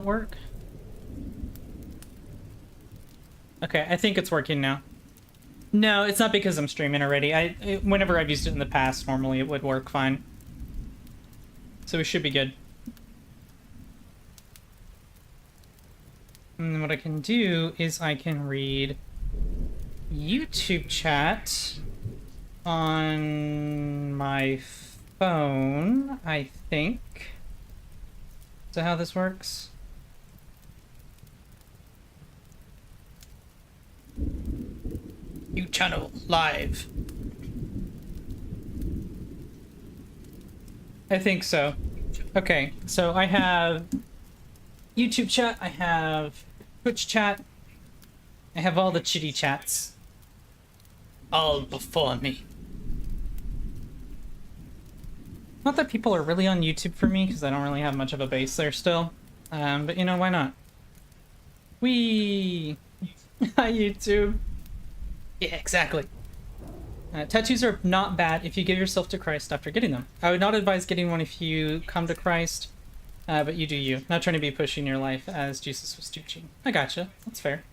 work? Okay, I think it's working now. No, it's not because I'm streaming already. Whenever I've used it in the past, normally it would work fine. So we should be good. And what I can do is I can read YouTube chat on my phone, I think. Is that how this works? channel live. I think so. Okay, so I have YouTube chat, I have Twitch chat, I have all the chitty chats all before me. Not that people are really on YouTube for me, because I don't really have much of a base there still. But you know, why not? Whee! Hi, YouTube. Yeah, exactly. Tattoos are not bad if you give yourself to Christ after getting them. I would not advise getting one if you come to Christ, but you do you. Not trying to be pushy in your life as Jesus was teaching. I gotcha. That's fair.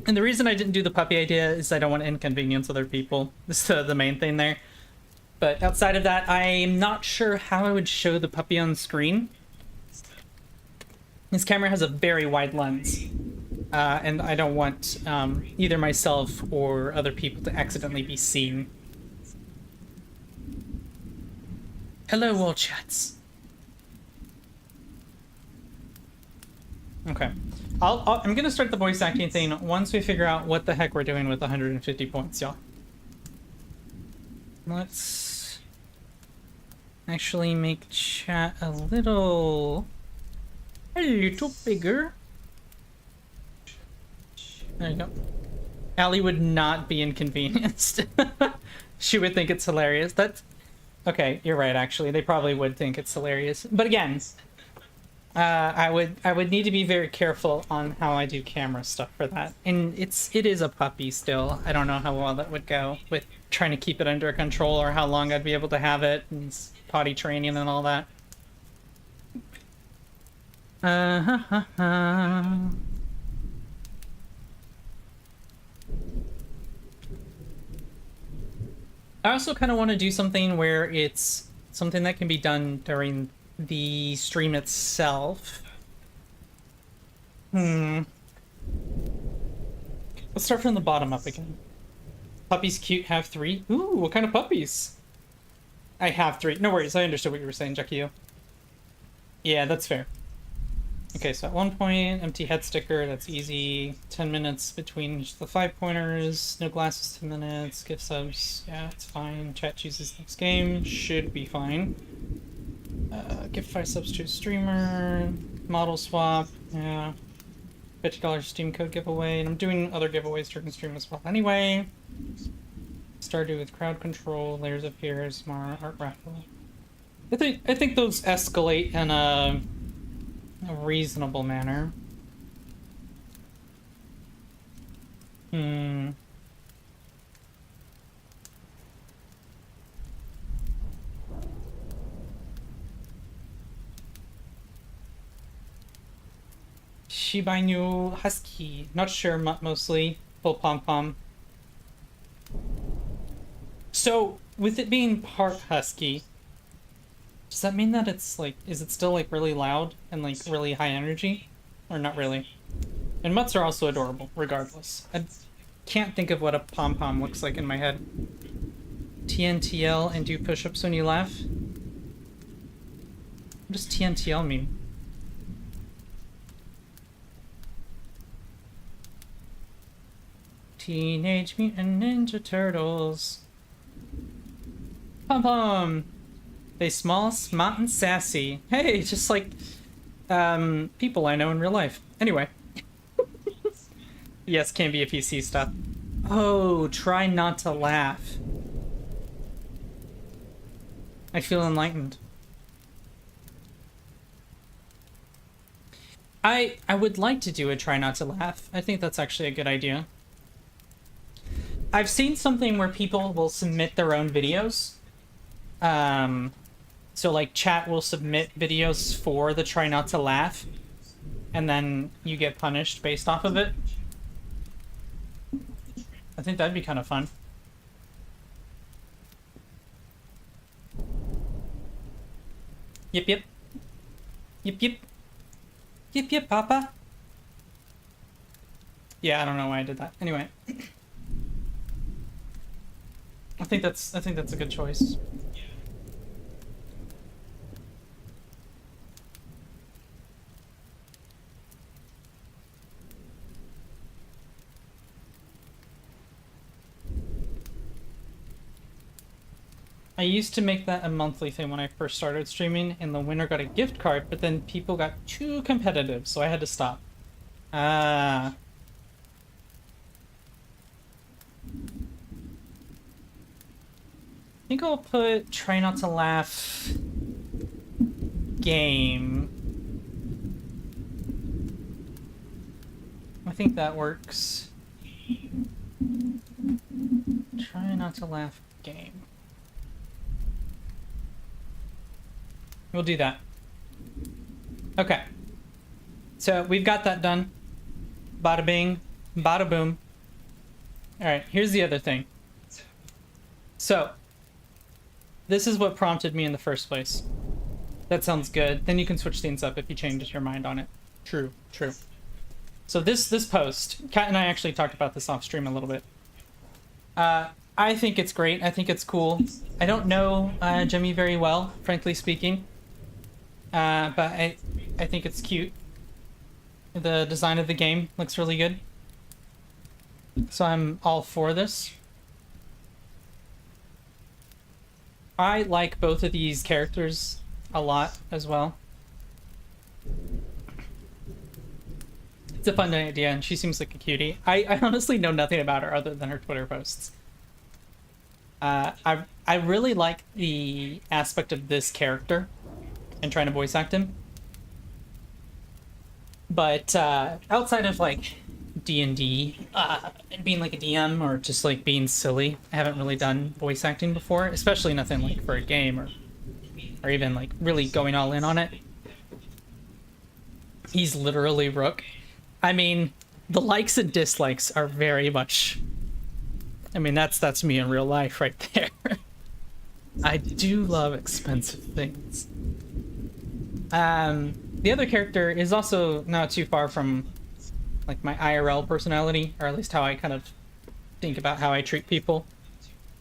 And the reason I didn't do the puppy idea is I don't want to inconvenience other people. This is the main thing there. But outside of that, I'm not sure how I would show the puppy on screen. This camera has a very wide lens. And I don't want either myself or other people to accidentally be seen. Hello, all chats. Okay. I'm gonna start the voice acting thing once we figure out what the heck we're doing with 150 points, y'all. Let's actually make chat a little bigger. There you go. Allie would not be inconvenienced. She would think it's hilarious. That's okay. You're right. Actually, they probably would think it's hilarious. But again, I would need to be very careful on how I do camera stuff for that. And it is a puppy still. I don't know how well that would go with trying to keep it under control or how long I'd be able to have it and potty training and all that. I also kind of want to do something where it's something that can be done during the stream itself. Let's start from the bottom up again. Puppies cute, have 3. Ooh, what kind of puppies? I have 3. No worries, I understood what you were saying, Jackie. Yeah, that's fair. Okay, so at 1 point, empty head sticker, that's easy. 10 minutes between the 5 pointers. No glasses, 10 minutes. Gift subs, yeah, it's fine. Chat chooses next game, should be fine. Gift 5 subs to a streamer. Model swap, yeah. $50 Steam code giveaway, and I'm doing other giveaways during stream as well. Anyway, started with crowd control, layers of peers, smart art raffle. I think those escalate in a reasonable manner. Shiba Inu Husky. Not sure, mostly. Full pom-pom. So, with it being part Husky, does that mean that it's like, is it still like really loud and like really high energy? Or not really? And mutts are also adorable, regardless. I can't think of what a pom-pom looks like in my head. TNTL and do push-ups when you laugh? What does TNTL mean? Teenage Mutant Ninja Turtles. Pom-pom! They small, smart, and sassy. Hey, just like people I know in real life. Anyway. Yes, can be a PC stuff. Oh, try not to laugh. I feel enlightened. I would like to do a try not to laugh. I think that's actually a good idea. I've seen something where people will submit their own videos. So like chat will submit videos for the try not to laugh, and then you get punished based off of it. I think that'd be kind of fun. Yep, yep. Yep, yep. Yep, yep, papa. Yeah, I don't know why I did that. Anyway. I think that's a good choice. I used to make that a monthly thing when I first started streaming, and the winner got a gift card, but then people got too competitive, so I had to stop. Ah. I think I'll put try not to laugh game. I think that works. Try not to laugh game. We'll do that. Okay. So we've got that done. Bada bing, bada boom. Alright, here's the other thing. So, this is what prompted me in the first place. That sounds good. Then you can switch things up if you change your mind on it. True, true. So this post, Kat and I actually talked about this off stream a little bit. I think it's great. I think it's cool. I don't know Jimmy very well, frankly speaking. But I think it's cute. The design of the game looks really good. So I'm all for this. I like both of these characters a lot as well. It's a fun idea, and she seems like a cutie. I honestly know nothing about her other than her Twitter posts. I really like the aspect of this character and trying to voice act him. But outside of like D&D, and being like a DM or just like being silly, I haven't really done voice acting before, especially nothing like for a game or even like really going all in on it. He's literally Rook. I mean, the likes and dislikes are very much, I mean, that's me in real life right there. I do love expensive things. The other character is also not too far from like my IRL personality, or at least how I kind of think about how I treat people.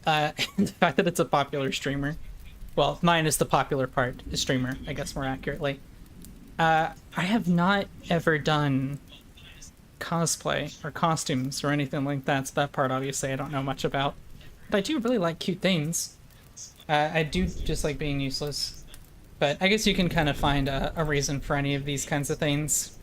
And the fact that it's a popular streamer. Well, mine is the popular part, the streamer, I guess more accurately. I have not ever done cosplay or costumes or anything like that, so that part obviously I don't know much about. But I do really like cute things. I do just like being useless. But I guess you can kind of find a reason for any of these kinds of things.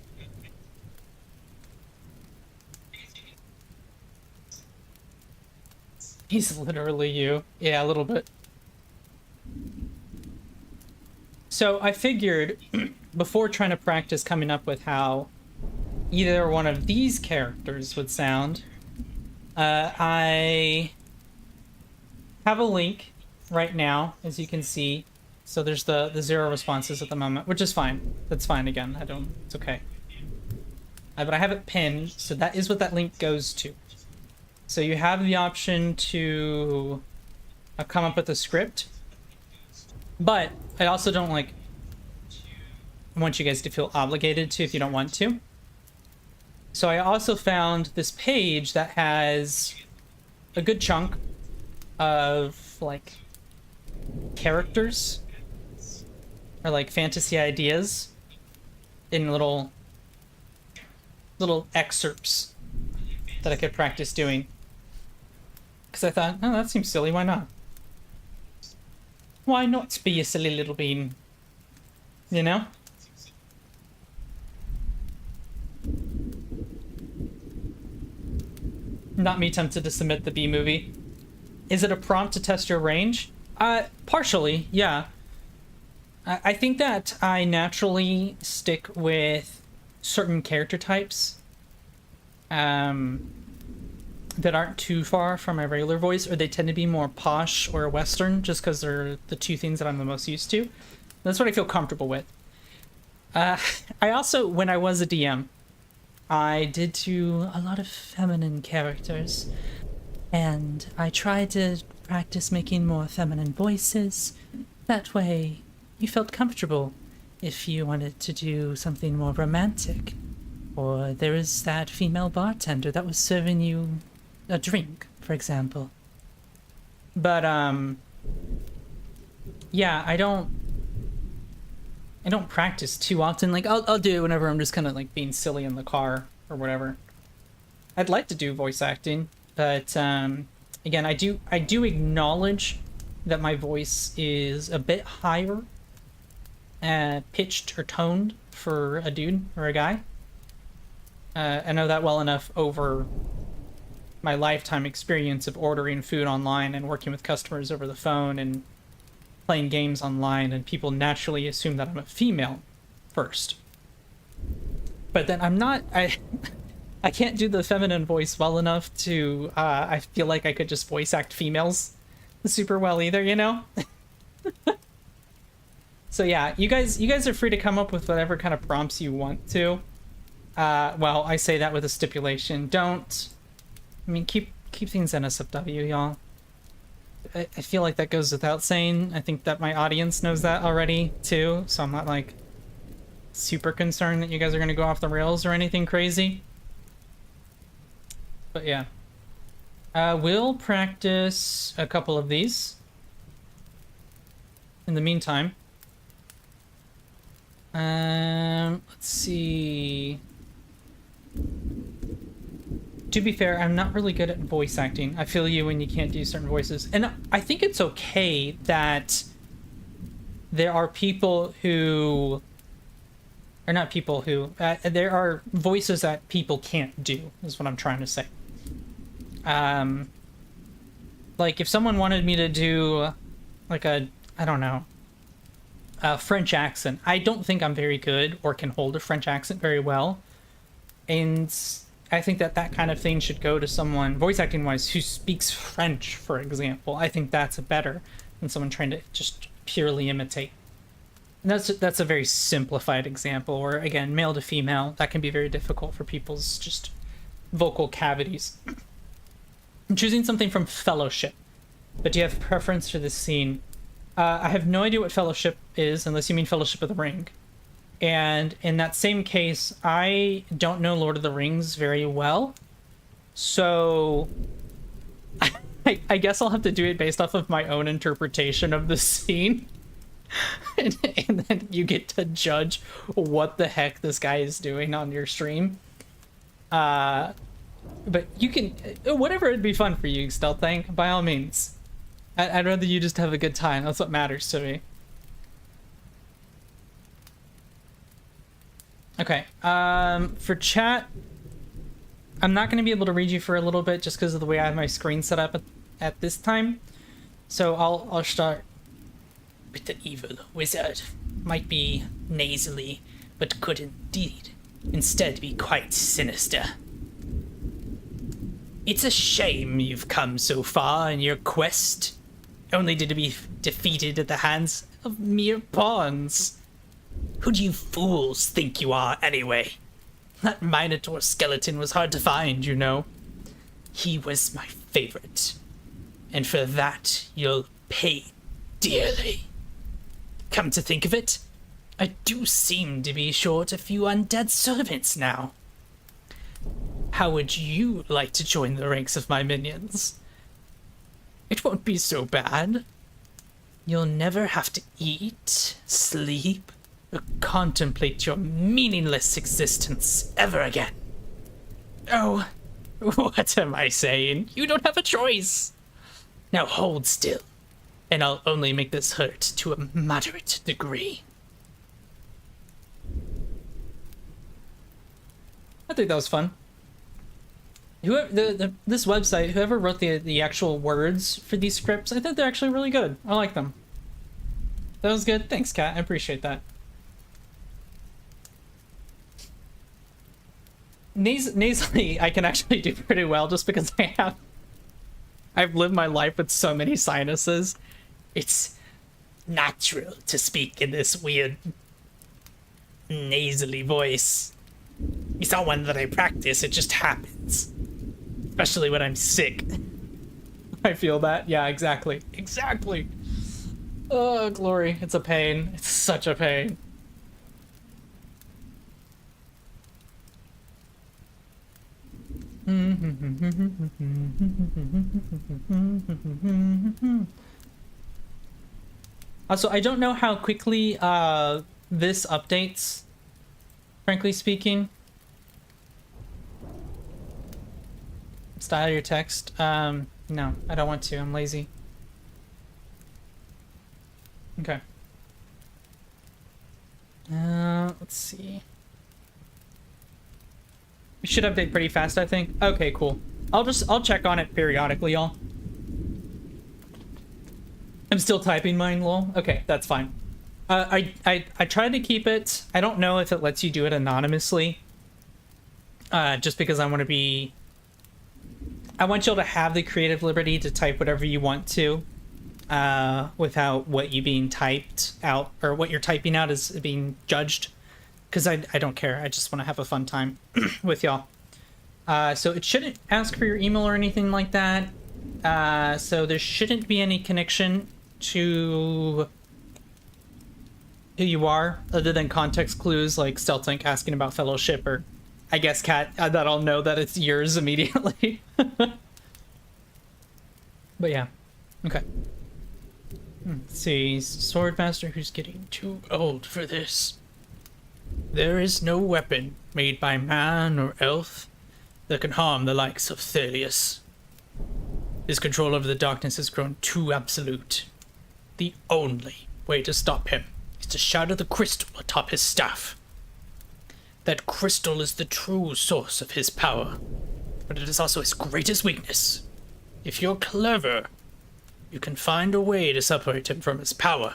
He's literally you. Yeah, a little bit. So I figured, before trying to practice coming up with how either one of these characters would sound, I have a link right now, as you can see. So there's the 0 responses at the moment, which is fine. That's fine again. It's okay. But I have it pinned, so that is what that link goes to. So you have the option to come up with a script, but I also don't want you guys to feel obligated to if you don't want to. So I also found this page that has a good chunk of like characters or like fantasy ideas in little excerpts that I could practice doing. Because I thought, oh, that seems silly, why not? Why not be a silly little bean? You know? Not me tempted to submit the B movie. Is it a prompt to test your range? Partially, yeah. I think that I naturally stick with certain character types. I that aren't too far from my regular voice, or they tend to be more posh or Western, just because they're the two things that I'm the most used to. That's what I feel comfortable with. I also, when I was a DM, I did do a lot of feminine characters, and I tried to practice making more feminine voices. That way, you felt comfortable if you wanted to do something more romantic. Or there is that female bartender that was serving you a drink, for example. But, yeah, I don't practice too often. Like, I'll do it whenever I'm just kind of, like, being silly in the car or whatever. I'd like to do voice acting, but, again, I do acknowledge that my voice is a bit higher pitched or toned for a dude or a guy. I know that well enough over my lifetime experience of ordering food online and working with customers over the phone and playing games online, and people naturally assume that I'm a female first. But then I'm not. I can't do the feminine voice well enough to. I feel like I could just voice act females super well either, you know. So yeah, you guys are free to come up with whatever kind of prompts you want to. Well, I say that with a stipulation. Don't. I mean, keep things NSFW, y'all. I feel like that goes without saying. I think that my audience knows that already too, so I'm not like super concerned that you guys are gonna go off the rails or anything crazy. But yeah. We'll practice a couple of these. In the meantime. Let's see. To be fair, I'm not really good at voice acting. I feel you when you can't do certain voices. And I think it's okay that there are people who... Or not people who... there are voices that people can't do, is what I'm trying to say. Like, if someone wanted me to do, like I don't know, a French accent, I don't think I'm very good or can hold a French accent very well. And I think that kind of thing should go to someone, voice acting wise, who speaks French, for example. I think that's better than someone trying to just purely imitate. And that's a very simplified example, or again, male to female, that can be very difficult for people's just vocal cavities. I'm choosing something from Fellowship, but do you have preference for this scene? I have no idea what Fellowship is, unless you mean Fellowship of the Ring. And in that same case, I don't know Lord of the Rings very well. So I guess I'll have to do it based off of my own interpretation of the scene. and then you get to judge what the heck this guy is doing on your stream. But you can... Whatever would be fun for you, Stealth Tank, by all means. I'd rather you just have a good time. That's what matters to me. Okay, for chat, I'm not going to be able to read you for a little bit just because of the way I have my screen set up at this time. So I'll start with the evil wizard. Might be nasally, but could instead be quite sinister. It's a shame you've come so far in your quest, only to be defeated at the hands of mere pawns. Who do you fools think you are, anyway? That Minotaur skeleton was hard to find, you know. He was my favorite. And for that, you'll pay dearly. Come to think of it, I do seem to be short a few undead servants now. How would you like to join the ranks of my minions? It won't be so bad. You'll never have to eat, sleep, or contemplate your meaningless existence ever again. Oh, what am I saying? You don't have a choice. Now hold still, and I'll only make this hurt to a moderate degree. I think that was fun. This website, whoever wrote the actual words for these scripts, I think they're actually really good. I like them. That was good. Thanks, Kat. I appreciate that. nasally, I can actually do pretty well just because I've lived my life with so many sinuses. It's natural to speak in this weird nasally voice. It's not one that I practice, it just happens. Especially when I'm sick. I feel that. Yeah, exactly. Exactly. Oh, glory. It's a pain. It's such a pain. Also, I don't know how quickly this updates, frankly speaking. Style your text. No, I don't want to. I'm lazy. Okay. Let's see. We should update pretty fast, I think. Okay, cool. I'll check on it periodically, y'all. I'm still typing mine, lol. Okay, that's fine. I tried to keep it. I don't know if it lets you do it anonymously. Just because I want y'all to have the creative liberty to type whatever you want to, without what you being typed out, or what you're typing out is being judged. Because I don't care. I just want to have a fun time with y'all. So it shouldn't ask for your email or anything like that. So there shouldn't be any connection to who you are, other than context clues like StealthLink asking about fellowship, or I guess Cat, that I'll know that it's yours immediately. But yeah, okay. Let's see, Swordmaster who's getting too old for this. There is no weapon made by man or elf that can harm the likes of Thelius. His control over the darkness has grown too absolute. The only way to stop him is to shatter the crystal atop his staff. That crystal is the true source of his power, but it is also his greatest weakness. If you're clever, you can find a way to separate him from his power.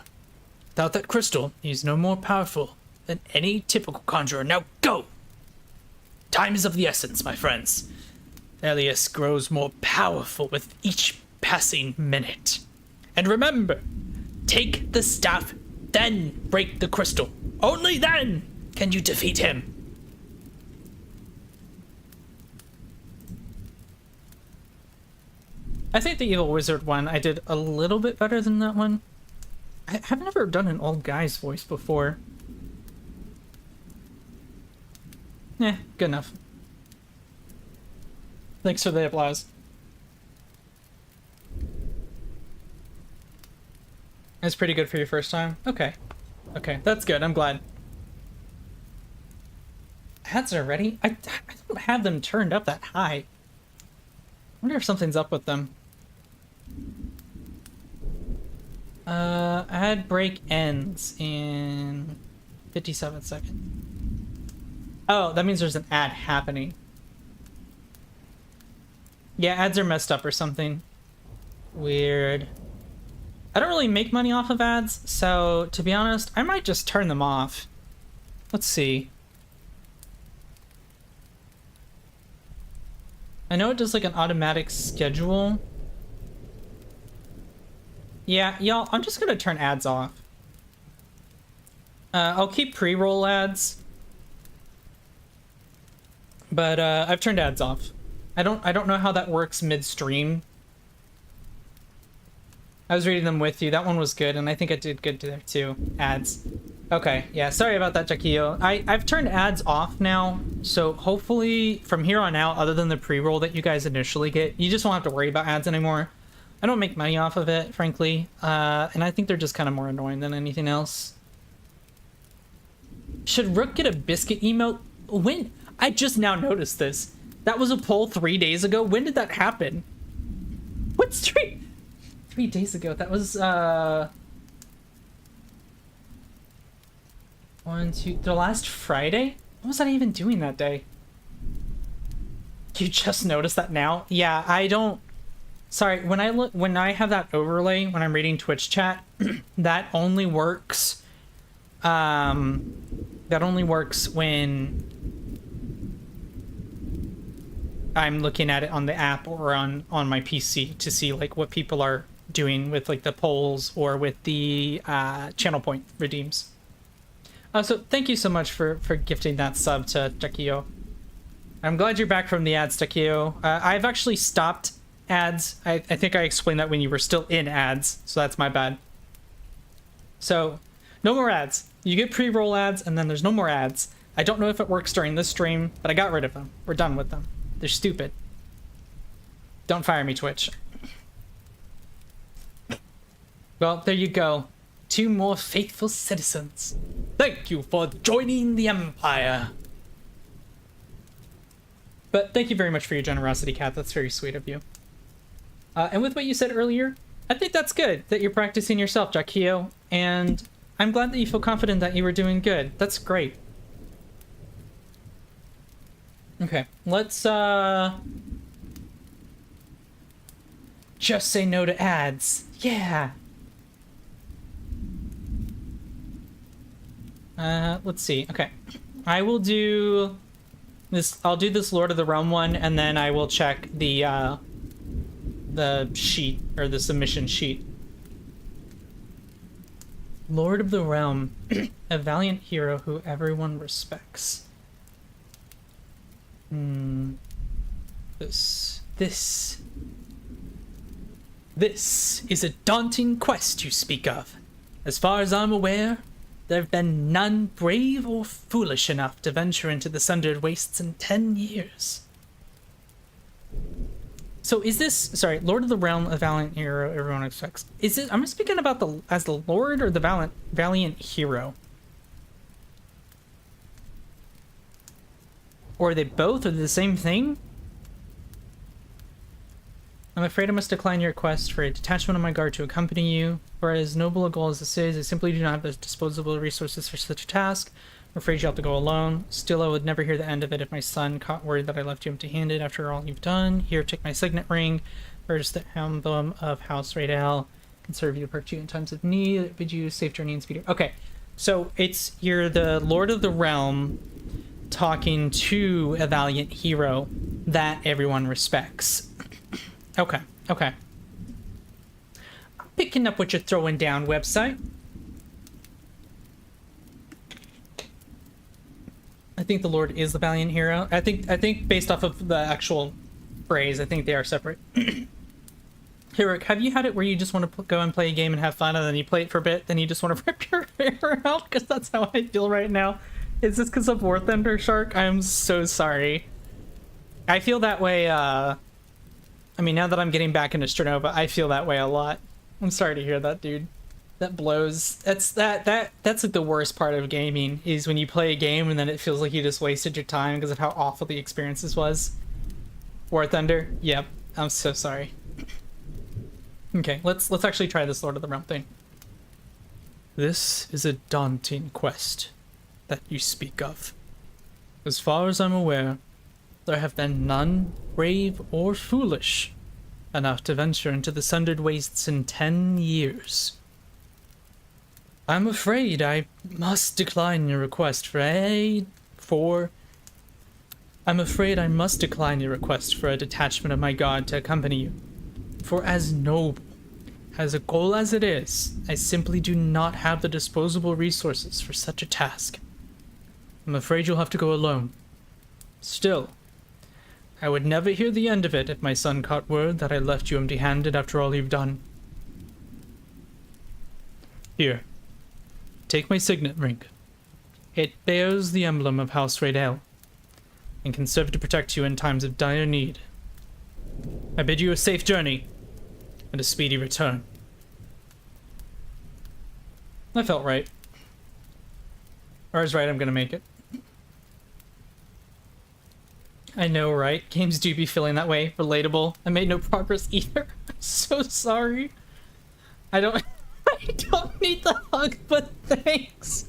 Without that crystal, he's no more powerful than any typical conjurer. Now go! Time is of the essence, my friends. Thelius grows more powerful with each passing minute. And remember, take the staff, then break the crystal. Only then can you defeat him. I think the Evil Wizard one, I did a little bit better than that one. I've never done an old guy's voice before. Eh, good enough. Thanks for the applause. That's pretty good for your first time? Okay. Okay, that's good. I'm glad. Ads are ready? I don't have them turned up that high. I wonder if something's up with them. Ad break ends in 57 seconds. Oh, that means there's an ad happening. Yeah, ads are messed up or something. Weird. I don't really make money off of ads, so to be honest, I might just turn them off. Let's see. I know it does like an automatic schedule. Yeah, y'all, I'm just gonna turn ads off. I'll keep pre-roll ads, but I've turned ads off. I don't know how that works mid-stream. I was reading them with you. That one was good, and I think I did good there too. Ads. Okay, yeah, sorry about that, Jaquillo. I've turned ads off now, so hopefully from here on out, other than the pre-roll that you guys initially get, you just won't have to worry about ads anymore. I don't make money off of it, frankly, and I think they're just kind of more annoying than anything else. Should Rook get a biscuit emote? When? I just now noticed this. That was a poll 3 days ago. When did that happen? What stream? 3 days ago. That was, the last Friday? What was I even doing that day? You just noticed that now? Yeah, I don't... Sorry, when I have that overlay, when I'm reading Twitch chat, that only works, when I'm looking at it on the app or on my PC to see like what people are doing with like the polls or with the channel point redeems. So thank you so much for gifting that sub to Takio. I'm glad you're back from the ads, Takio. I've actually stopped ads. I think I explained that when you were still in ads, so that's my bad. So no more ads. You get pre-roll ads and then there's no more ads. I don't know if it works during this stream, but I got rid of them. We're done with them. They're stupid. Don't fire me, Twitch. Well, there you go. 2 more faithful citizens. Thank you for joining the Empire. But thank you very much for your generosity, Kat. That's very sweet of you. And with what you said earlier, I think that's good that you're practicing yourself, Jakio. And I'm glad that you feel confident that you were doing good. That's great. Okay, let's just say no to ads. Yeah. Let's see. Okay. I will do this. I'll do this Lord of the Realm one, and then I will check the sheet, or the submission sheet. Lord of the Realm, a valiant hero who everyone respects. This is a daunting quest you speak of. As far as I'm aware, there have been none brave or foolish enough to venture into the Sundered Wastes in 10 years. So is this, sorry, Lord of the Realm, a valiant hero everyone expects. Is it, I'm speaking about as the Lord or the valiant hero? Or are they both? Are they the same thing? I'm afraid I must decline your request for a detachment of my guard to accompany you. For as noble a goal as this is, I simply do not have the disposable resources for such a task. I'm afraid you'll have to go alone. Still, I would never hear the end of it if my son caught word that I left you empty-handed after all you've done. Here, take my signet ring. First, the emblem of House Raydale. Can serve you, protect you in times of need. Bid you safe journey and speed. Okay, so you're the Lord of the Realm talking to a valiant hero that everyone respects. Okay, okay. I'm picking up what you're throwing down, website. I think the Lord is the valiant hero. I think based off of the actual phrase, I think they are separate. Heroic, have you had it where you just want to go and play a game and have fun, and then you play it for a bit, then you just want to rip your hair out? Because that's how I feel right now. Is this because of Warthunder Shark? I am so sorry. I feel that way, I mean, now that I'm getting back into Sternova, I feel that way a lot. I'm sorry to hear that, dude. That blows. That's like the worst part of gaming, is when you play a game and then it feels like you just wasted your time because of how awful the experiences was. War Thunder? Yep. I'm so sorry. Okay, let's actually try this Lord of the Realm thing. This is a daunting quest that you speak of. As far as I'm aware, there have been none brave or foolish enough to venture into the Sundered Wastes in 10 years. I'm afraid I must decline your request I'm afraid I must decline your request for a detachment of my guard to accompany you. For as noble, as a goal as it is, I simply do not have the disposable resources for such a task. I'm afraid you'll have to go alone. Still, I would never hear the end of it if my son caught word that I left you empty-handed after all you've done. Here, take my signet ring. It bears the emblem of House Raydale, and can serve to protect you in times of dire need. I bid you a safe journey, and a speedy return. That felt right. Or I was right, I'm gonna make it. I know, right? Games do be feeling that way. Relatable. I made no progress either. I'm so sorry. I don't need the hug, but thanks.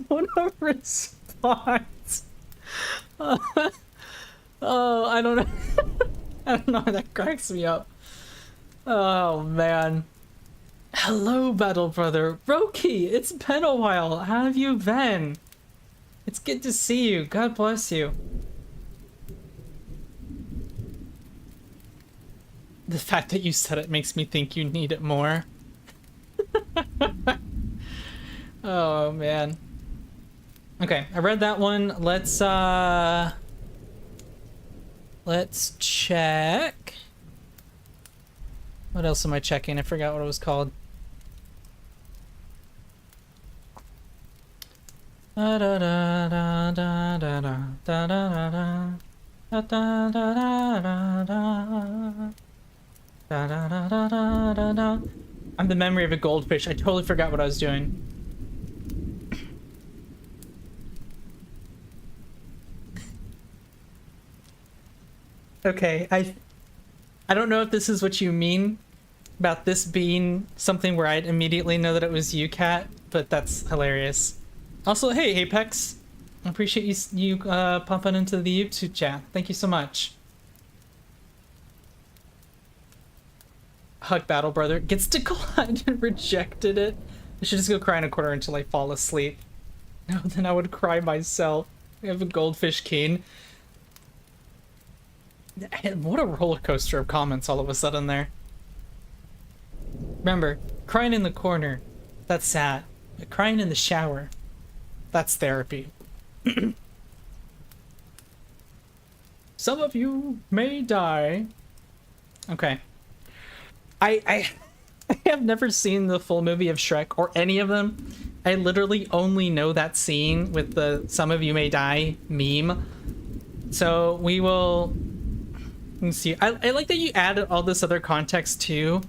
What a response. Oh, I don't know. I don't know why that cracks me up. Oh, man. Hello, Battle Brother. Roki, it's been a while. How have you been? It's good to see you. God bless you. The fact that you said it makes me think you need it more. Oh, man. Okay, I read that one. Let's check. What else am I checking? I forgot what it was called. I'm the memory of a goldfish. I totally forgot what I was doing. Okay, I don't know if this is what you mean about this being something where I'd immediately know that it was you, Cat, but that's hilarious. Also, hey, Apex. I appreciate you popping into the YouTube chat. Thank you so much. Hug Battle Brother gets declined and rejected it. I should just go cry in a corner until I fall asleep. No, then I would cry myself. I have a goldfish king. What a roller coaster of comments all of a sudden there. Remember, crying in the corner, that's sad. But crying in the shower, that's therapy. Some of you may die. Okay. I have never seen the full movie of Shrek or any of them. I literally only know that scene with the "some of you may die" meme. So we will. Let's see. I like that you added all this other context too.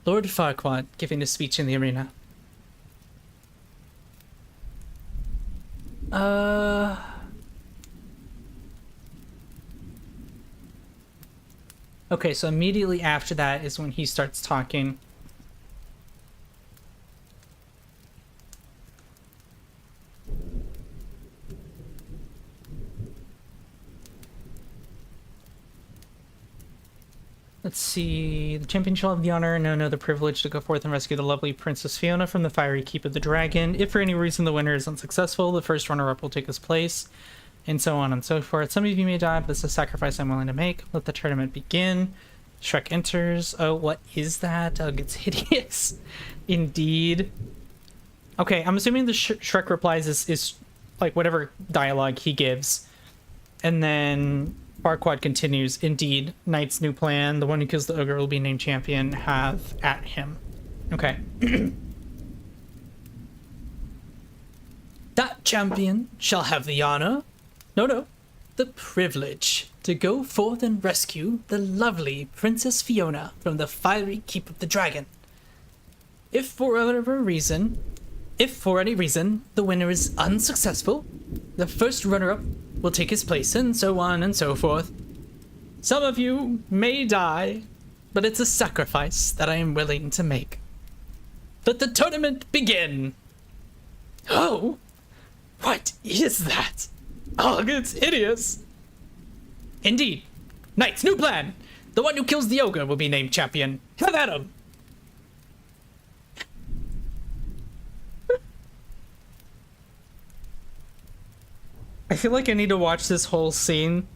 Lord Farquaad giving a speech in the arena. Okay, so immediately after that is when he starts talking. Let's see. The champion shall have the honor and no the privilege to go forth and rescue the lovely Princess Fiona from the fiery keep of the dragon. If for any reason the winner is unsuccessful, the first runner-up will take his place, and so on and so forth. Some of you may die, but this is a sacrifice I'm willing to make. Let the tournament begin. Shrek enters. Oh, what is that? Ugh, it's hideous. Indeed. Okay, I'm assuming the Shrek replies is like whatever dialogue he gives. And then Farquaad continues. Indeed, Knight's new plan. The one who kills the ogre will be named champion. Have at him. Okay. That champion shall have the honor. No. The privilege to go forth and rescue the lovely Princess Fiona from the fiery keep of the dragon. If for any reason the winner is unsuccessful, the first runner-up will take his place, and so on and so forth. Some of you may die, but it's a sacrifice that I am willing to make. Let the tournament begin! Oh! What is that? Oh, it's hideous! Indeed. Knight's new plan! The one who kills the ogre will be named champion. Have at him! I feel like I need to watch this whole scene.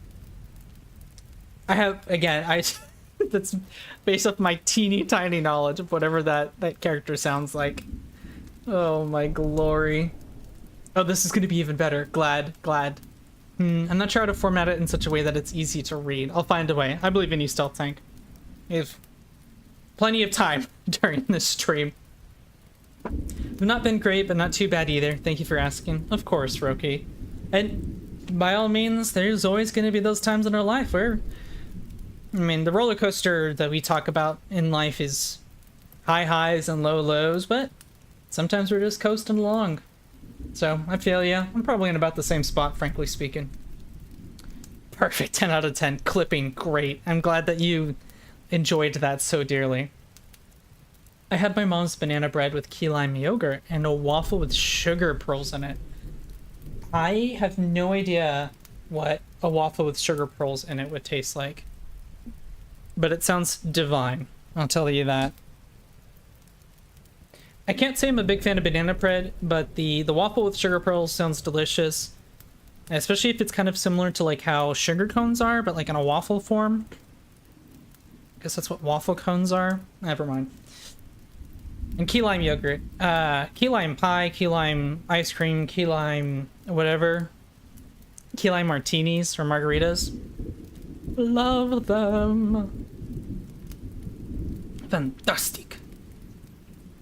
That's based off my teeny tiny knowledge of whatever that character sounds like. Oh my glory. Oh, this is going to be even better. Glad. I'm not sure how to format it in such a way that it's easy to read. I'll find a way. I believe in you, Stealth Tank. We have plenty of time during this stream. I've not been great, but not too bad either. Thank you for asking. Of course, Roki. And by all means, there's always going to be those times in our life where, I mean, the roller coaster that we talk about in life is high highs and low lows, but sometimes we're just coasting along. So, I feel ya. I'm probably in about the same spot, frankly speaking. Perfect, 10 out of 10. Clipping, great. I'm glad that you enjoyed that so dearly. I had my mom's banana bread with key lime yogurt and a waffle with sugar pearls in it. I have no idea what a waffle with sugar pearls in it would taste like. But it sounds divine, I'll tell you that. I can't say I'm a big fan of banana bread, but the waffle with sugar pearls sounds delicious. Especially if it's kind of similar to like how sugar cones are, but like in a waffle form. I guess that's what waffle cones are. Never mind. And key lime yogurt. Key lime pie, key lime ice cream, key lime whatever. Key lime martinis or margaritas. Love them. Fantastic.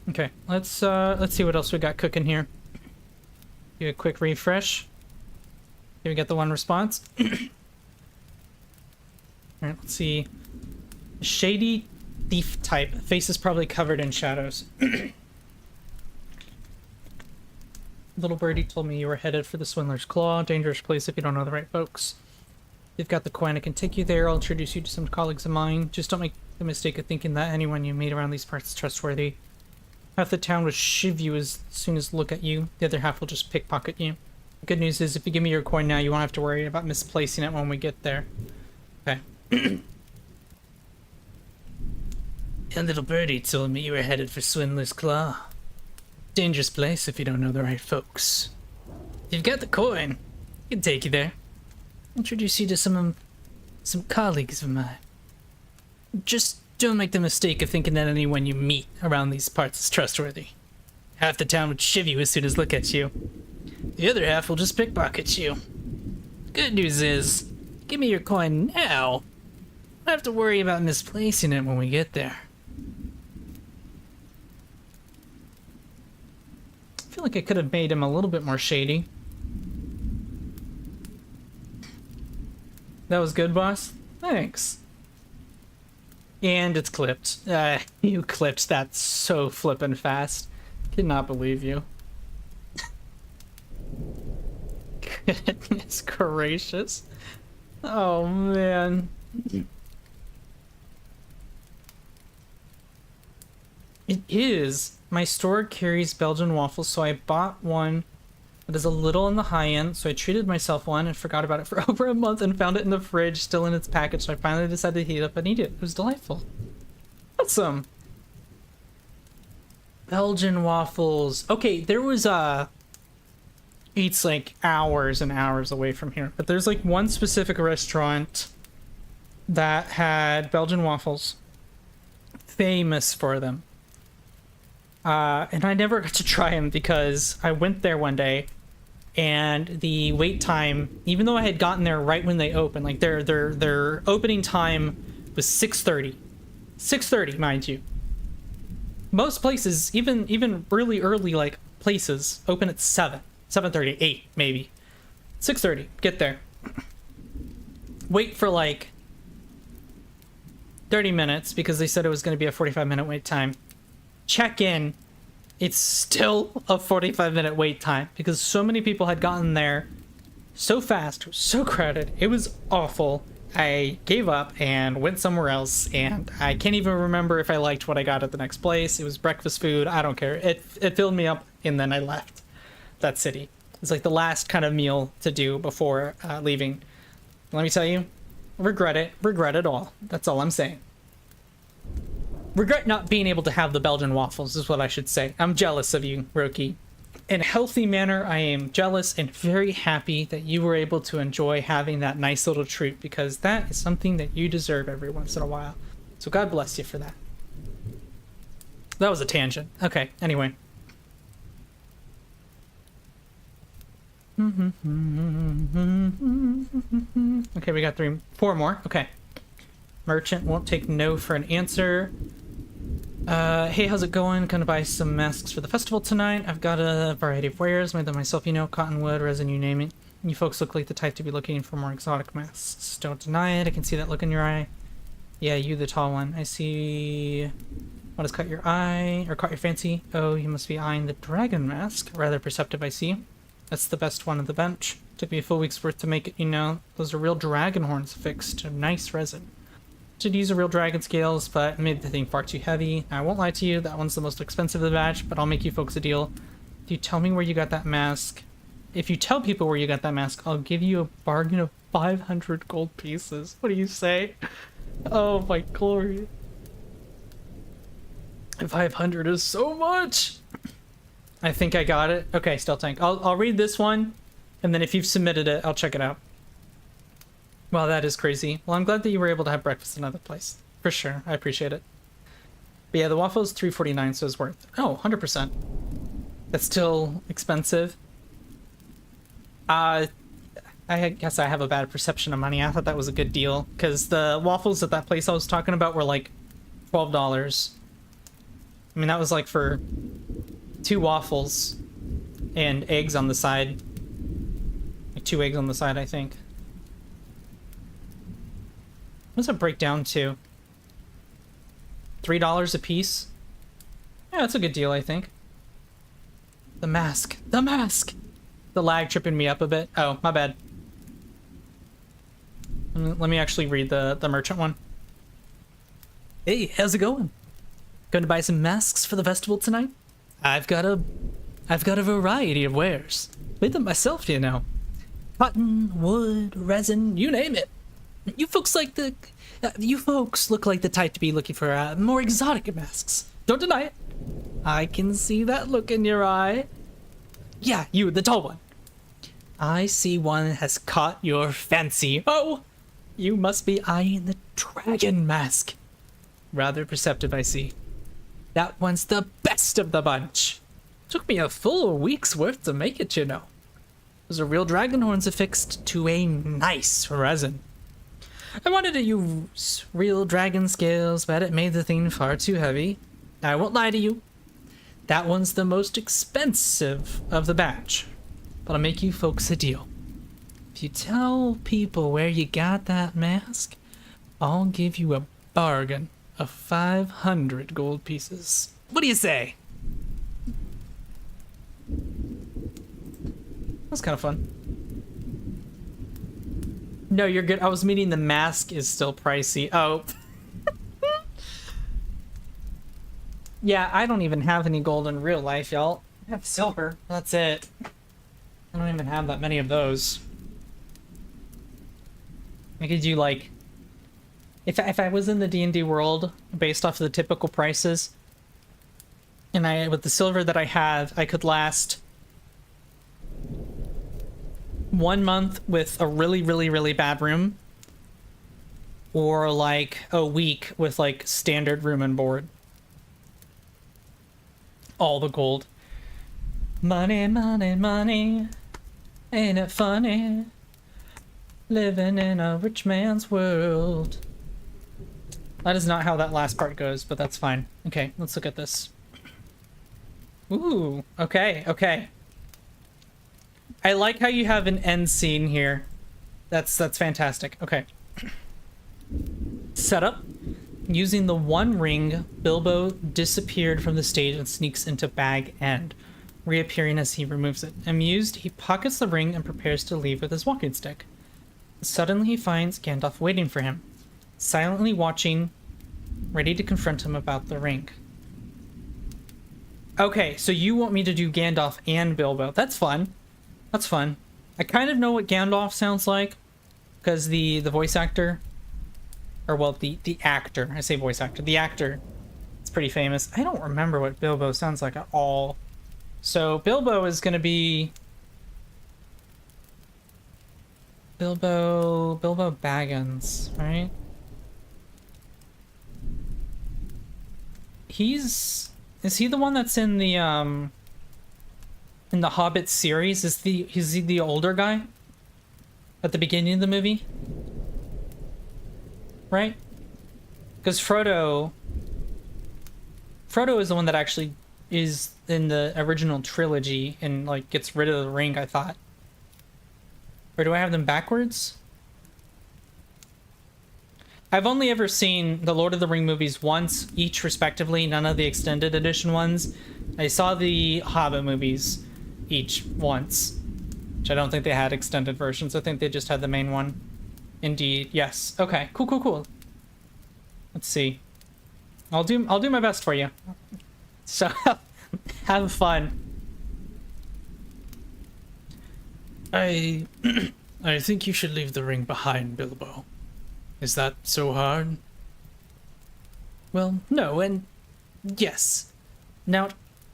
Okay, let's see what else we got cooking here. Do a quick refresh. Here we get the one response. Alright, let's see. Shady thief type. Face is probably covered in shadows. Little birdie told me you were headed for the Swindler's Claw. Dangerous place if you don't know the right folks. You've got the coin, I can take you there. I'll introduce you to some colleagues of mine. Just don't make the mistake of thinking that anyone you meet around these parts is trustworthy. Half the town will shiv you as soon as look at you. The other half will just pickpocket you. The good news is if you give me your coin now, you won't have to worry about misplacing it when we get there. Okay. A little birdie told me you were headed for Swindler's Claw. Dangerous place if you don't know the right folks. You've got the coin. I can take you there. Introduce you to some colleagues of mine. Just don't make the mistake of thinking that anyone you meet around these parts is trustworthy. Half the town would shiv you as soon as look at you. The other half will just pickpocket you. Good news is, give me your coin now. I don't have to worry about misplacing it when we get there. I feel like I could have made him a little bit more shady. That was good, boss? Thanks. And it's clipped. You clipped that so flippin' fast. Cannot believe you. Goodness gracious. Oh, man. It is. My store carries Belgian waffles, so I bought one that is a little on the high end, so I treated myself one and forgot about it for over a month and found it in the fridge, still in its package, so I finally decided to heat it up and eat it. It was delightful. Awesome. Belgian waffles. Okay, there was it's like hours and hours away from here, but there's like one specific restaurant that had Belgian waffles. Famous for them. And I never got to try them because I went there one day and the wait time, even though I had gotten there right when they opened, like their opening time was 6:30. 6:30, mind you. Most places, even really early like places, open at 7, 7:30, 8 maybe. 6:30, get there. Wait for like 30 minutes because they said it was going to be a 45-minute wait time. Check in, it's still a 45-minute wait time because so many people had gotten there so fast, so crowded, it was awful. I gave up and went somewhere else, and I can't even remember if I liked what I got at the next place. It was breakfast food, I don't care. It filled me up, and then I left that city. It's like the last kind of meal to do before leaving. Let me tell you, regret it all. That's all I'm saying. Regret not being able to have the Belgian waffles is what I should say. I'm jealous of you, Roki. In a healthy manner, I am jealous and very happy that you were able to enjoy having that nice little treat because that is something that you deserve every once in a while. So God bless you for that. That was a tangent. Okay, anyway. Okay, we got 4 more. Okay. Merchant won't take no for an answer. Hey, how's it going? Gonna buy some masks for the festival tonight. I've got a variety of wares, made them myself, you know, cottonwood, resin, you name it. You folks look like the type to be looking for more exotic masks. Don't deny it, I can see that look in your eye. Yeah, you the tall one. I see what has caught your eye, or caught your fancy. Oh, you must be eyeing the dragon mask. Rather perceptive, I see. That's the best one of the bunch. Took me a full week's worth to make it, you know. Those are real dragon horns affixed to nice resin. Should use a real dragon scales, but made the thing far too heavy. I won't lie to you, that one's the most expensive of the batch, but I'll make you folks a deal. If you tell me where you got that mask, if you tell people where you got that mask, I'll give you a bargain of 500 gold pieces. What do you say? Oh my glory. 500 is so much! I think I got it. Okay, Stealth Tank. I'll read this one, and then if you've submitted it, I'll check it out. Wow, that is crazy. Well, I'm glad that you were able to have breakfast in another place. For sure. I appreciate it. But yeah, the waffle is $3.49, so it's worth. Oh, 100%. That's still expensive. I guess I have a bad perception of money. I thought that was a good deal, because the waffles at that place I was talking about were like $12. I mean, that was like for 2 waffles and eggs on the side. Like 2 eggs on the side, I think. What does it break down to? $3 a piece? Yeah, that's a good deal, I think. The mask. The mask! The lag tripping me up a bit. Oh, my bad. Let me actually read the merchant one. Hey, how's it going? Going to buy some masks for the festival tonight? I've got a variety of wares. Made them myself, you know. Cotton, wood, resin, you name it. You folks look like the type to be looking for more exotic masks. Don't deny it. I can see that look in your eye. Yeah, you, the tall one. I see one has caught your fancy. Oh, you must be eyeing the dragon mask. Rather perceptive, I see. That one's the best of the bunch. Took me a full week's worth to make it, you know. Those are real dragon horns affixed to a nice resin. I wanted to use real dragon scales, but it made the thing far too heavy. I won't lie to you. That one's the most expensive of the batch. But I'll make you folks a deal. If you tell people where you got that mask, I'll give you a bargain of 500 gold pieces. What do you say? That's kind of fun. No, you're good. I was meaning the mask is still pricey. Oh. Yeah, I don't even have any gold in real life, y'all. I have silver. That's it. I don't even have that many of those. I could do like... If I was in the D&D world, based off of the typical prices, and with the silver that I have, I could last 1 month with a really, really, really bad room, or like a week with like standard room and board. All the gold. Money, money, money. Ain't it funny? Living in a rich man's world. That is not how that last part goes, but that's fine. Okay, let's look at this. Ooh, okay, okay. I like how you have an end scene here. That's fantastic. Okay. Setup. Using the one ring, Bilbo disappeared from the stage and sneaks into Bag End, reappearing as he removes it. Amused, he pockets the ring and prepares to leave with his walking stick. Suddenly he finds Gandalf waiting for him, silently watching, ready to confront him about the ring. Okay, so you want me to do Gandalf and Bilbo. That's fun. That's fun. I kind of know what Gandalf sounds like, because the voice actor, or well, the actor, I say voice actor, the actor, it's pretty famous. I don't remember what Bilbo sounds like at all. So Bilbo is going to be... Bilbo Baggins, right? Is he the one that's in the Hobbit series? Is he the older guy at the beginning of the movie? Right? Because Frodo is the one that actually is in the original trilogy and like gets rid of the ring, I thought. Or do I have them backwards? I've only ever seen the Lord of the Ring movies once, each respectively, none of the extended edition ones. I saw the Hobbit movies each once, which I don't think they had extended versions. I think they just had the main one. Indeed, yes. Okay, cool. Let's see. I'll do my best for you. So, have fun. I think you should leave the ring behind, Bilbo. Is that so hard? Well, no, and yes. Now,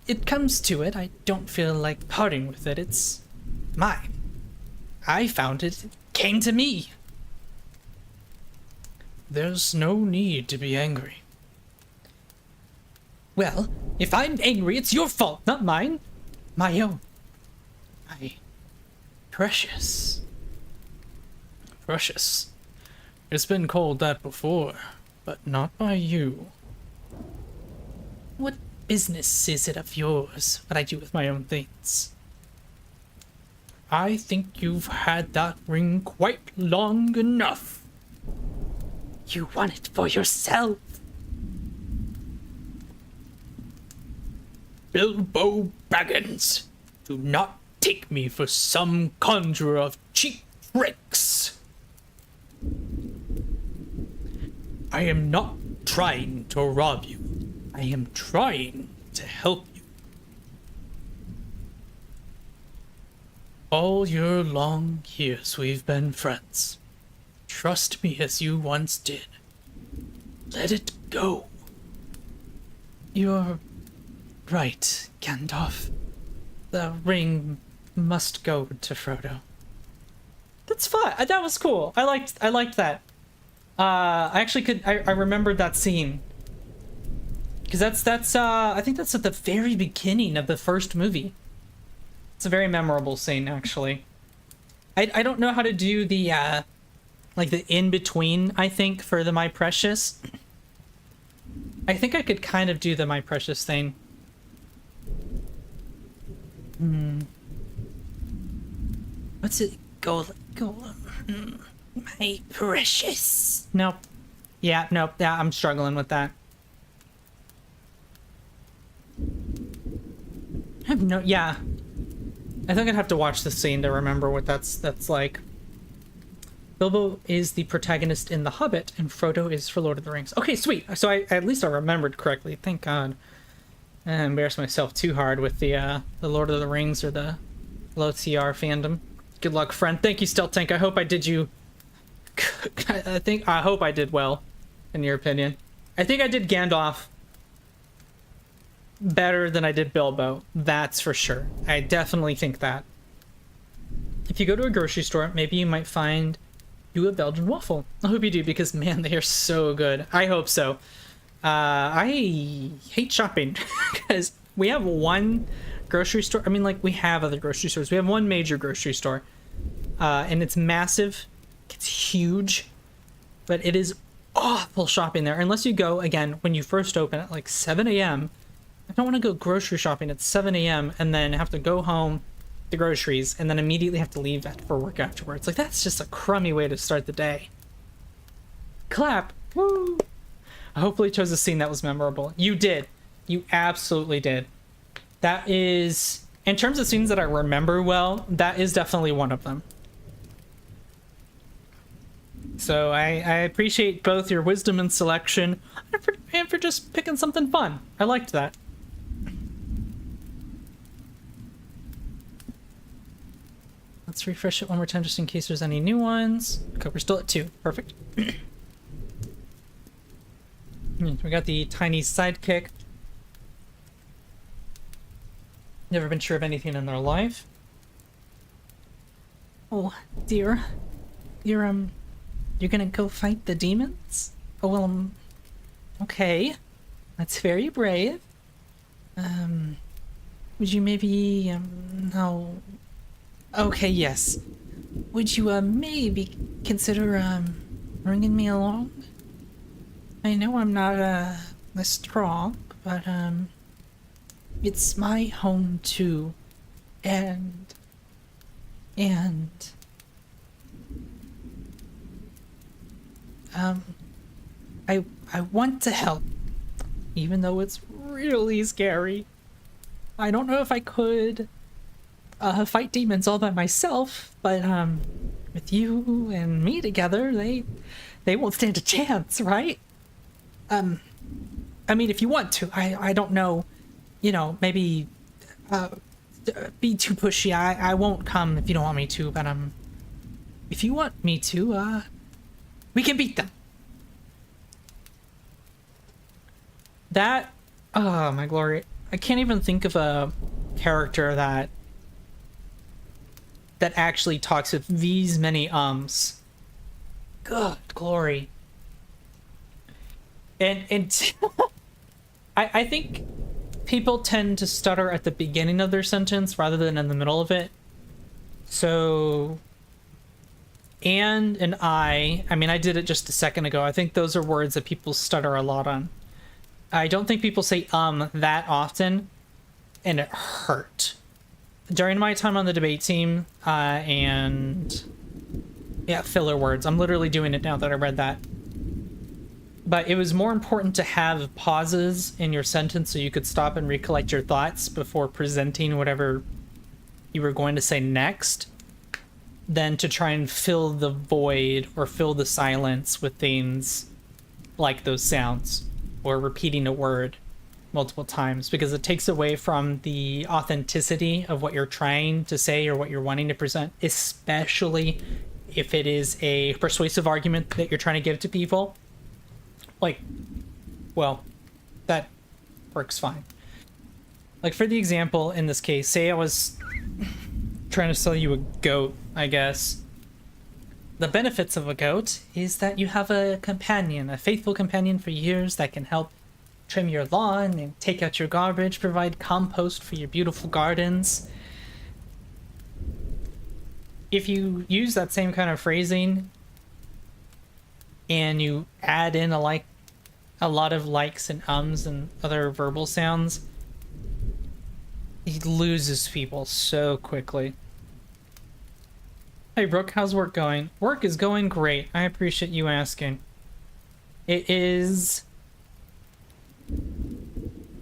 it comes to it, I don't feel like parting with it. It's mine. I found it. It came to me. There's no need to be angry. Well, if I'm angry, it's your fault, not mine. My own. My precious. Precious. It's been called that before, but not by you. What business is it of yours what I do with my own things? I think you've had that ring quite long enough. You want it for yourself. Bilbo Baggins, do not take me for some conjurer of cheap tricks. I am not trying to rob you. I am trying to help you. All your long years we've been friends. Trust me as you once did. Let it go. You're right, Gandalf. The ring must go to Frodo. That's fine. That was cool. I liked that. I actually I remembered that scene. Because that's I think that's at the very beginning of the first movie. It's a very memorable scene, actually. I don't know how to do the like the in-between, I think, for the My Precious. I think I could kind of do the My Precious thing. What's it? Golem. My precious. Nope. Yeah, I'm struggling with that. Yeah. I think I'd have to watch the scene to remember what that's like. Bilbo is the protagonist in The Hobbit, and Frodo is for Lord of the Rings. Okay, sweet. So at least I remembered correctly. Thank God. I embarrassed myself too hard with the Lord of the Rings or the low TR fandom. Good luck, friend. Thank you, Stealth Tank. I hope I did you... I hope I did well, in your opinion. I think I did Gandalf better than I did Bilbo. That's for sure. I definitely think that. If you go to a grocery store, maybe you might find you a Belgian waffle. I hope you do, because, man, they are so good. I hope so. I hate shopping, because we have one grocery store. I mean, like, we have other grocery stores. We have one major grocery store, and it's massive. It's huge, but it is awful shopping there. Unless you go, again, when you first open at like 7 a.m. I don't want to go grocery shopping at 7 a.m. and then have to go home to groceries and then immediately have to leave for work afterwards. Like, that's just a crummy way to start the day. Clap. Woo. I hopefully chose a scene that was memorable. You did. You absolutely did. That is, in terms of scenes that I remember well, that is definitely one of them. So I appreciate both your wisdom and selection and for just picking something fun. I liked that. Let's refresh it one more time just in case there's any new ones. Okay, we're still at 2. Perfect. We got the tiny sidekick. Never been sure of anything in their life. Oh, dear. You're gonna go fight the demons? Oh, well, okay. That's very brave. Would you maybe, no. Okay, yes. Would you, maybe consider, bringing me along? I know I'm not, strong, but, it's my home, too. And... I want to help, even though it's really scary. I don't know if I could fight demons all by myself, but with you and me together, they won't stand a chance, right? I mean, if you want to, I don't know, you know, maybe be too pushy. I won't come if you don't want me to, but if you want me to, we can beat them. That, oh my glory. I can't even think of a character that actually talks with these many ums. Good glory. And I think people tend to stutter at the beginning of their sentence rather than in the middle of it. So, and I mean, I did it just a second ago. I think those are words that people stutter a lot on. I don't think people say that often, and it hurt. During my time on the debate team, and yeah, filler words. I'm literally doing it now that I read that. But it was more important to have pauses in your sentence so you could stop and recollect your thoughts before presenting whatever you were going to say next, than to try and fill the void or fill the silence with things like those sounds or repeating a word multiple times, because it takes away from the authenticity of what you're trying to say or what you're wanting to present, especially if it is a persuasive argument that you're trying to give to people. Like, well, that works fine. Like, for the example in this case, say I was trying to sell you a goat, I guess. The benefits of a goat is that you have a companion, a faithful companion for years that can help trim your lawn and take out your garbage, provide compost for your beautiful gardens. If you use that same kind of phrasing and you add in a lot of likes and ums and other verbal sounds, it loses people so quickly. Hey Brooke, how's work going? Work is going great. I appreciate you asking. It is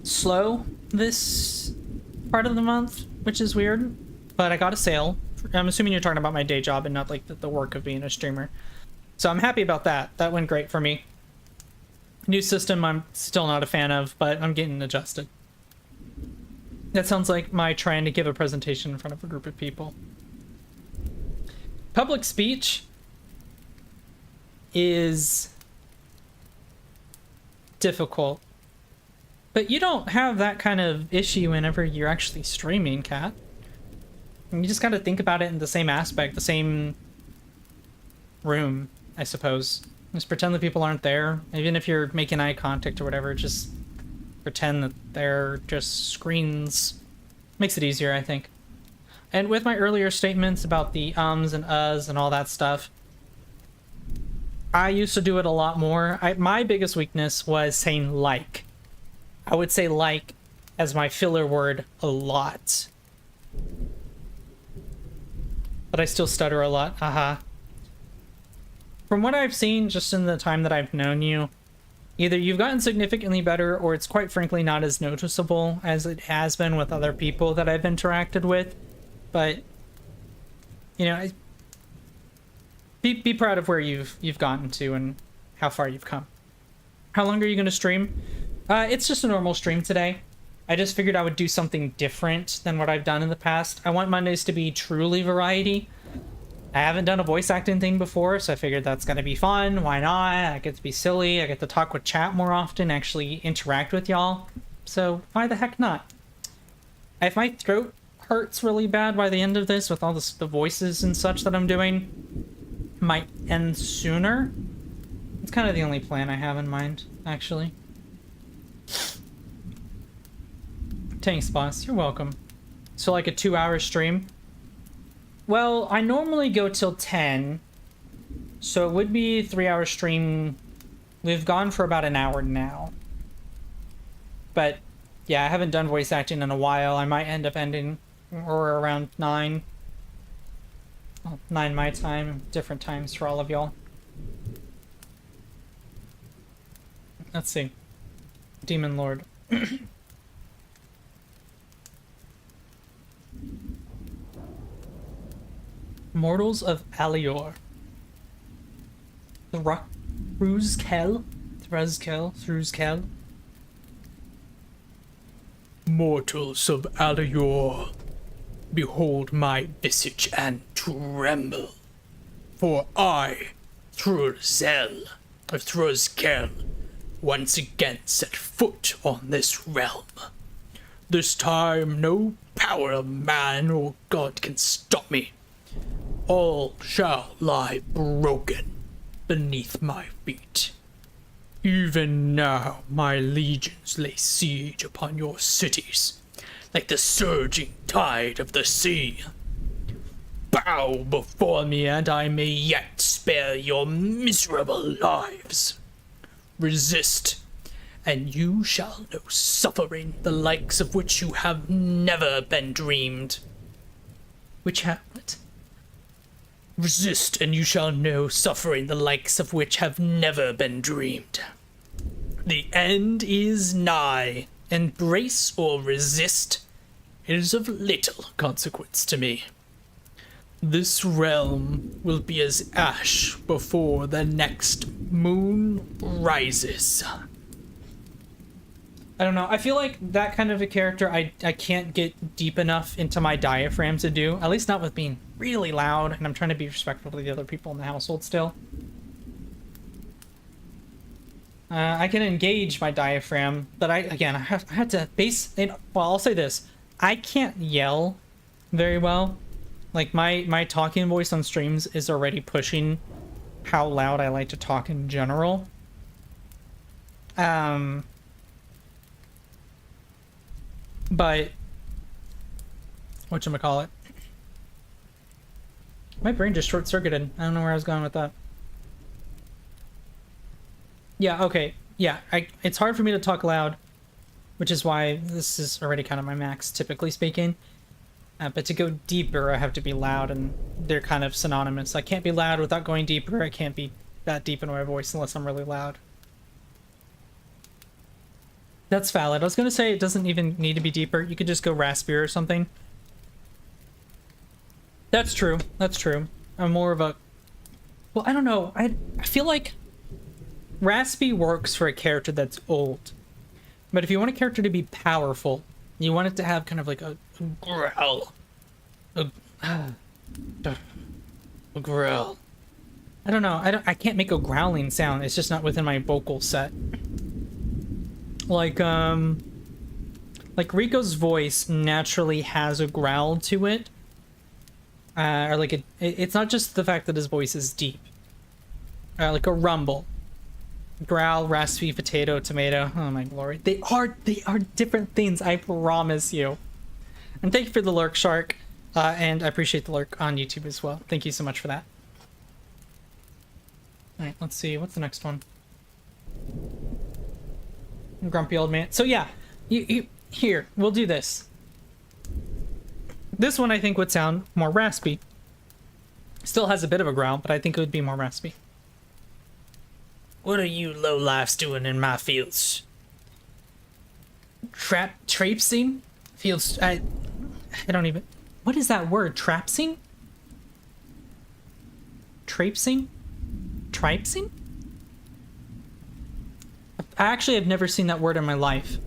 slow this part of the month, which is weird, but I got a sale. I'm assuming you're talking about my day job and not like the work of being a streamer. So I'm happy about that. That went great for me. New system I'm still not a fan of, but I'm getting adjusted. That sounds like my trying to give a presentation in front of a group of people. Public speech is difficult, but you don't have that kind of issue whenever you're actually streaming, Kat. And you just gotta think about it in the same aspect, the same room, I suppose. Just pretend that people aren't there. Even if you're making eye contact or whatever, just pretend that they're just screens. Makes it easier, I think. And with my earlier statements about the ums and uhs and all that stuff, I used to do it a lot more. My biggest weakness was saying like. I would say like as my filler word a lot. But I still stutter a lot. Haha. From what I've seen just in the time that I've known you, either you've gotten significantly better or it's quite frankly not as noticeable as it has been with other people that I've interacted with. But, you know, be proud of where you've gotten to and how far you've come. How long are you going to stream? It's just a normal stream today. I just figured I would do something different than what I've done in the past. I want Mondays to be truly variety. I haven't done a voice acting thing before, so I figured that's gonna be fun. Why not? I get to be silly. I get to talk with chat more often, actually interact with y'all. So why the heck not? If my throat hurts really bad by the end of this with all the voices and such that I'm doing, might end sooner. It's kind of the only plan I have in mind, actually. Thanks, boss. You're welcome. So like a 2-hour stream? Well, I normally go till 10, so it would be a 3-hour stream. We've gone for about an hour now. But yeah, I haven't done voice acting in a while. I might end up ending or around 9. Well, 9 my time, different times for all of y'all. Let's see. Demon Lord. Mortals of Alior. Thruzkel? Thruzkel? Mortals of Alior, behold my visage and tremble. For I, Thruzkel, once again set foot on this realm. This time no power of man or god can stop me. All shall lie broken beneath my feet. Even now my legions lay siege upon your cities, like the surging tide of the sea. Bow before me, and I may yet spare your miserable lives. Resist, and you shall know suffering, the likes of which you have never been dreamed. What? Resist, and you shall know suffering, the likes of which have never been dreamed. The end is nigh. Embrace or resist. It is of little consequence to me. This realm will be as ash before the next moon rises. I don't know. I feel like that kind of a character I can't get deep enough into my diaphragm to do. At least not with being really loud, and I'm trying to be respectful to the other people in the household still. I can engage my diaphragm, but I had to base... Well, I'll say this. I can't yell very well. Like, my talking voice on streams is already pushing how loud I like to talk in general. But whatchamacallit? My brain just short-circuited. I don't know where I was going with that. Yeah, okay. Yeah, it's hard for me to talk loud, which is why this is already kind of my max, typically speaking. But to go deeper, I have to be loud, and they're kind of synonymous. I can't be loud without going deeper. I can't be that deep in my voice unless I'm really loud. That's valid. I was going to say it doesn't even need to be deeper. You could just go raspier or something. That's true. That's true. I'm more of a... Well, I don't know. I feel like raspy works for a character that's old. But if you want a character to be powerful, you want it to have kind of like a growl. A growl. I don't know. I can't make a growling sound. It's just not within my vocal set. Like Rico's voice naturally has a growl to it. Or like it's not just the fact that his voice is deep. Like a rumble. Growl, raspy, potato, tomato. Oh my glory. They are different things, I promise you. And thank you for the lurk, Shark. And I appreciate the lurk on YouTube as well. Thank you so much for that. Alright, let's see. What's the next one? Grumpy old man. So yeah, here, we'll do this. This one I think would sound more raspy. Still has a bit of a growl, but I think it would be more raspy. What are you lowlifes doing in my fields? Traipsing? Fields... I don't even... What is that word? Trapsing? Traipsing? Tripsing? I actually have never seen that word in my life.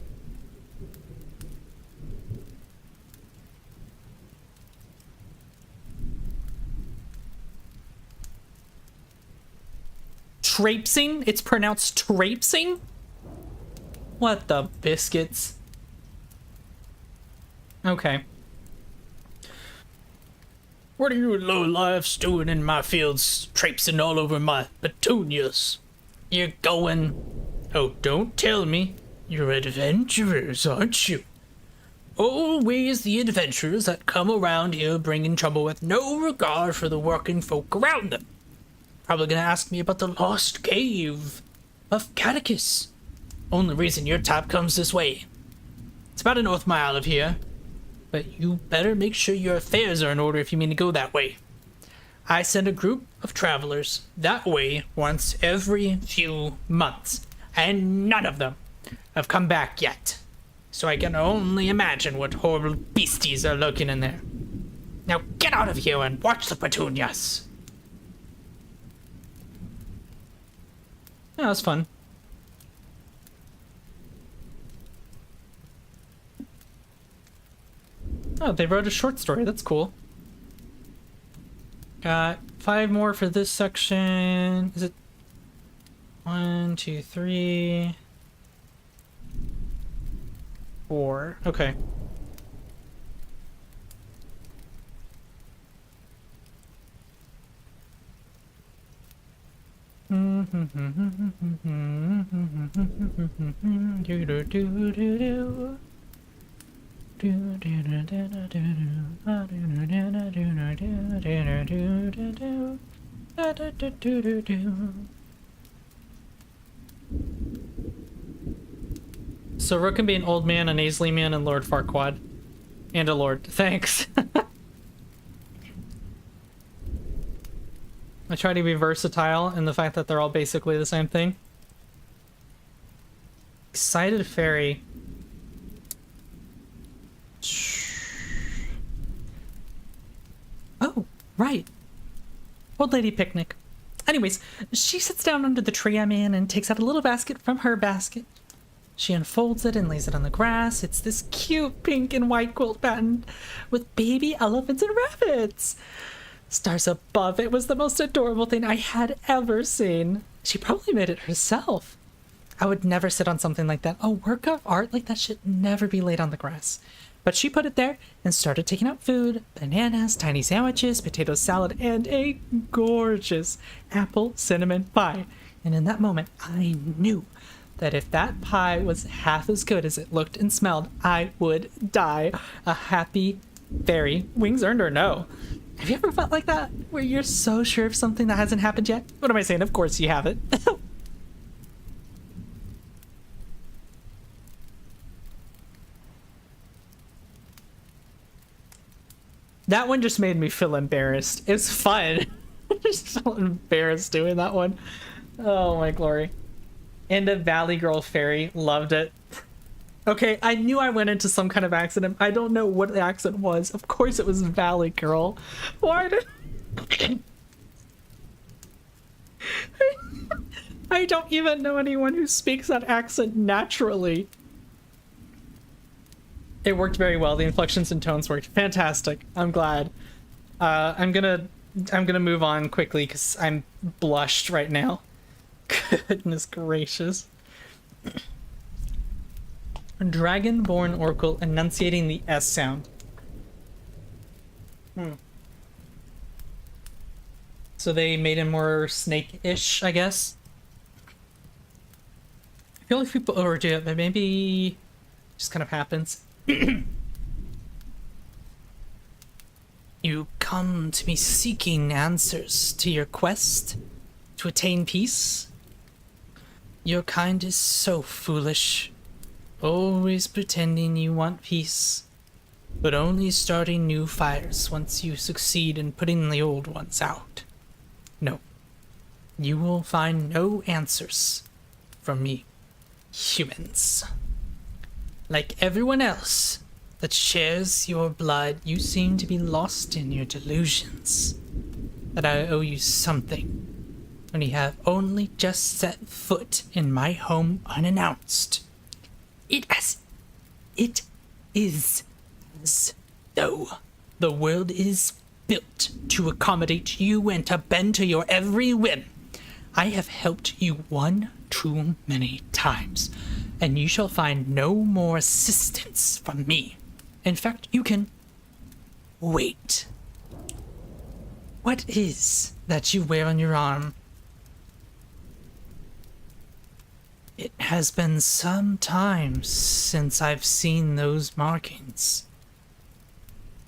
Traipsing? It's pronounced traipsing? What the biscuits? Okay. What are you lowlifes doing in my fields, traipsing all over my petunias? You're going... Oh, don't tell me. You're adventurers, aren't you? Always the adventurers that come around here bringing trouble with no regard for the working folk around them. Probably gonna ask me about the lost cave of Catechus. Only reason your type comes this way. It's about a north mile of here, but you better make sure your affairs are in order if you mean to go that way. I send a group of travelers that way once every few months, and none of them have come back yet. So I can only imagine what horrible beasties are lurking in there. Now get out of here and watch the petunias. Yeah, that was fun. Oh, they wrote a short story. That's cool. Got 5 more for this section. Is it 1, 2, 3? 4. Okay. So Rook can be an old man, a nasally man, and Lord Farquaad. And a lord. Thanks. I try to be versatile in the fact that they're all basically the same thing. Excited fairy. Oh, right. Old lady picnic. Anyways, she sits down under the tree I'm in and takes out a little basket from her basket. She unfolds it and lays it on the grass. It's this cute pink and white quilt pattern with baby elephants and rabbits. Stars above it was the most adorable thing I had ever seen. She probably made it herself. I would never sit on something like that. A work of art like that should never be laid on the grass. But she put it there and started taking out food, bananas, tiny sandwiches, potato salad, and a gorgeous apple cinnamon pie. And in that moment, I knew that if that pie was half as good as it looked and smelled, I would die. A happy fairy. Wings earned or no? Have you ever felt like that? Where you're so sure of something that hasn't happened yet? What am I saying? Of course you have it. That one just made me feel embarrassed. It's fun. I just felt embarrassed doing that one. Oh my glory. And a Valley Girl fairy. Loved it. Okay, I knew I went into some kind of accident. I don't know what the accent was. Of course it was Valley Girl. Why did... I don't even know anyone who speaks that accent naturally. It worked very well. The inflections and tones worked. Fantastic. I'm glad. I'm gonna move on quickly because I'm blushed right now. Goodness gracious. Dragonborn Oracle enunciating the S sound. So they made him more snake-ish, I guess. I feel like people overdo it, but maybe it just kind of happens. You come to me seeking answers to your quest to attain peace. Your kind is so foolish, always pretending you want peace, but only starting new fires once you succeed in putting the old ones out. No, you will find no answers from me, humans. Like everyone else that shares your blood, you seem to be lost in your delusions. That I owe you something, when you have only just set foot in my home unannounced. It is as though the world is built to accommodate you and to bend to your every whim. I have helped you one too many times, and you shall find no more assistance from me. In fact, you can wait. What is that you wear on your arm? It has been some time since I've seen those markings.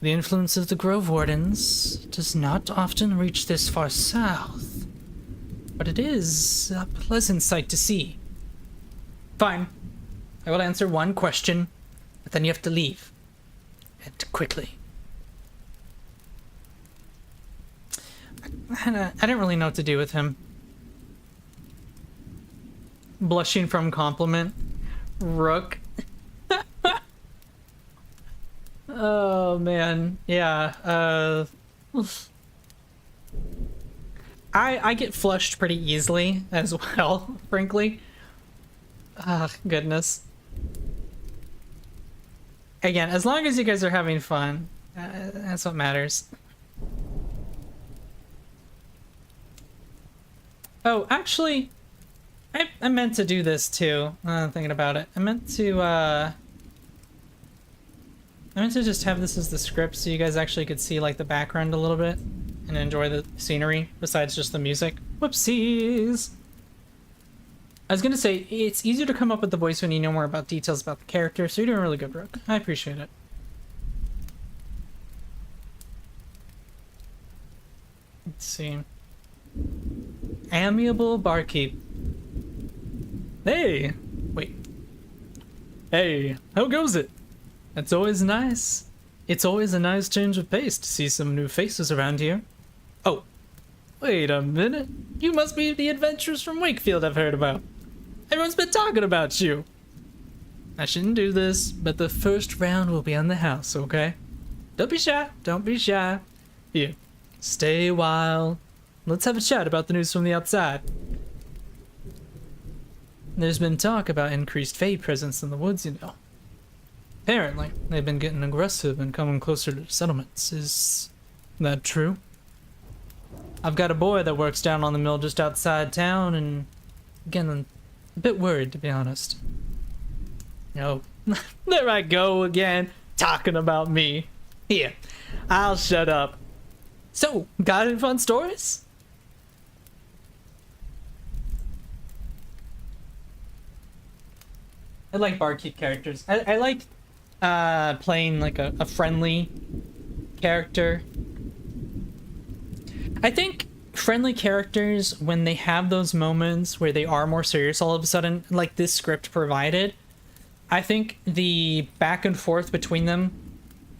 The influence of the Grove Wardens does not often reach this far south, but it is a pleasant sight to see. Fine. I will answer one question, but then you have to leave. And quickly. I didn't really know what to do with him. Blushing from compliment. Rook. Oh, man. Yeah, I get flushed pretty easily as well, frankly. Ah, goodness. Again, as long as you guys are having fun, that's what matters. Oh, actually, I meant to do this too. I'm thinking about it. I meant to I meant to just have this as the script so you guys actually could see like the background a little bit and enjoy the scenery besides just the music. Whoopsies! I was gonna say, it's easier to come up with the voice when you know more about details about the character, so you're doing really good, Rook. I appreciate it. Let's see. Amiable barkeep. Hey! Wait. Hey, how goes it? It's always nice. It's always a nice change of pace to see some new faces around here. Oh, wait a minute. You must be the adventurers from Wakefield I've heard about. Everyone's been talking about you. I shouldn't do this, but the first round will be on the house, okay? Don't be shy. Don't be shy. Here, stay a while. Let's have a chat about the news from the outside. There's been talk about increased Fae presence in the woods, you know. Apparently, they've been getting aggressive and coming closer to settlements. Is that true? I've got a boy that works down on the mill just outside town, and again, I'm a bit worried, to be honest. Oh, there I go again, talking about me. Here, I'll shut up. So, got any fun stories? I like barkeep characters. I like playing like a friendly character. I think friendly characters, when they have those moments where they are more serious all of a sudden, like this script provided, I think the back and forth between them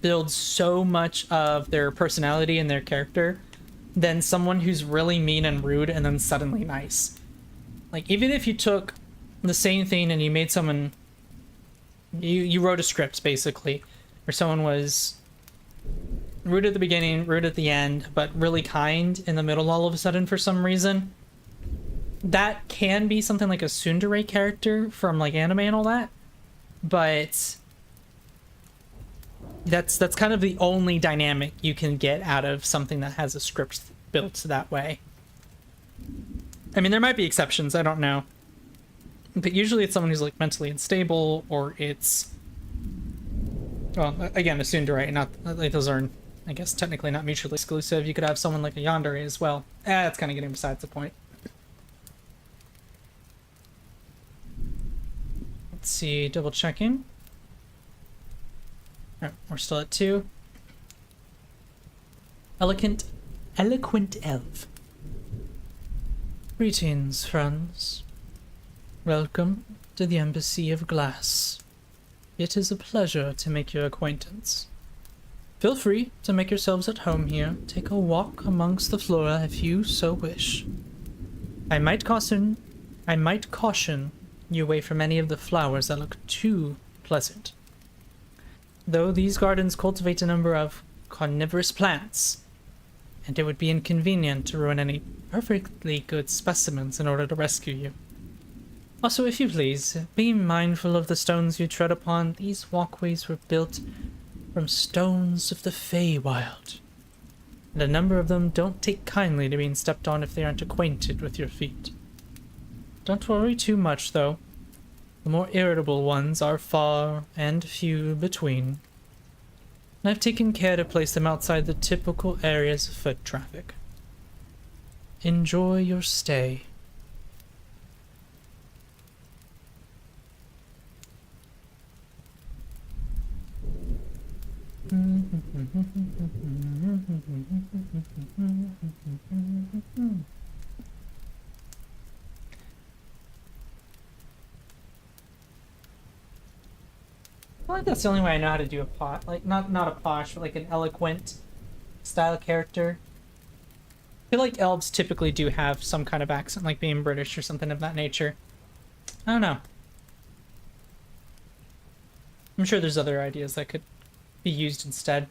builds so much of their personality and their character than someone who's really mean and rude and then suddenly nice. Like, even if you took the same thing and you made someone... You wrote a script, basically, where someone was rude at the beginning, rude at the end, but really kind in the middle all of a sudden for some reason. That can be something like a tsundere character from, like, anime and all that, but that's kind of the only dynamic you can get out of something that has a script built that way. I mean, there might be exceptions, I don't know. But usually it's someone who's like mentally unstable, or it's, well, again, a tsundere, not like those are, I guess, technically not mutually exclusive. You could have someone like a yandere as well. That's kind of getting besides the point. Let's see, double checking. Alright, we're still at 2. Eloquent elf. Greetings, friends. Welcome to the Embassy of Glass. It is a pleasure to make your acquaintance. Feel free to make yourselves at home here. Take a walk amongst the flora if you so wish. I might caution you away from any of the flowers that look too pleasant. Though these gardens cultivate a number of carnivorous plants, and it would be inconvenient to ruin any perfectly good specimens in order to rescue you. Also, if you please, be mindful of the stones you tread upon. These walkways were built from stones of the Feywild, and a number of them don't take kindly to being stepped on if they aren't acquainted with your feet. Don't worry too much, though. The more irritable ones are far and few between, and I've taken care to place them outside the typical areas of foot traffic. Enjoy your stay. I feel like that's the only way I know how to do a pot, like not a posh, but like an eloquent style character. I feel like elves typically do have some kind of accent, like being British or something of that nature. I don't know. I'm sure there's other ideas that could be used instead.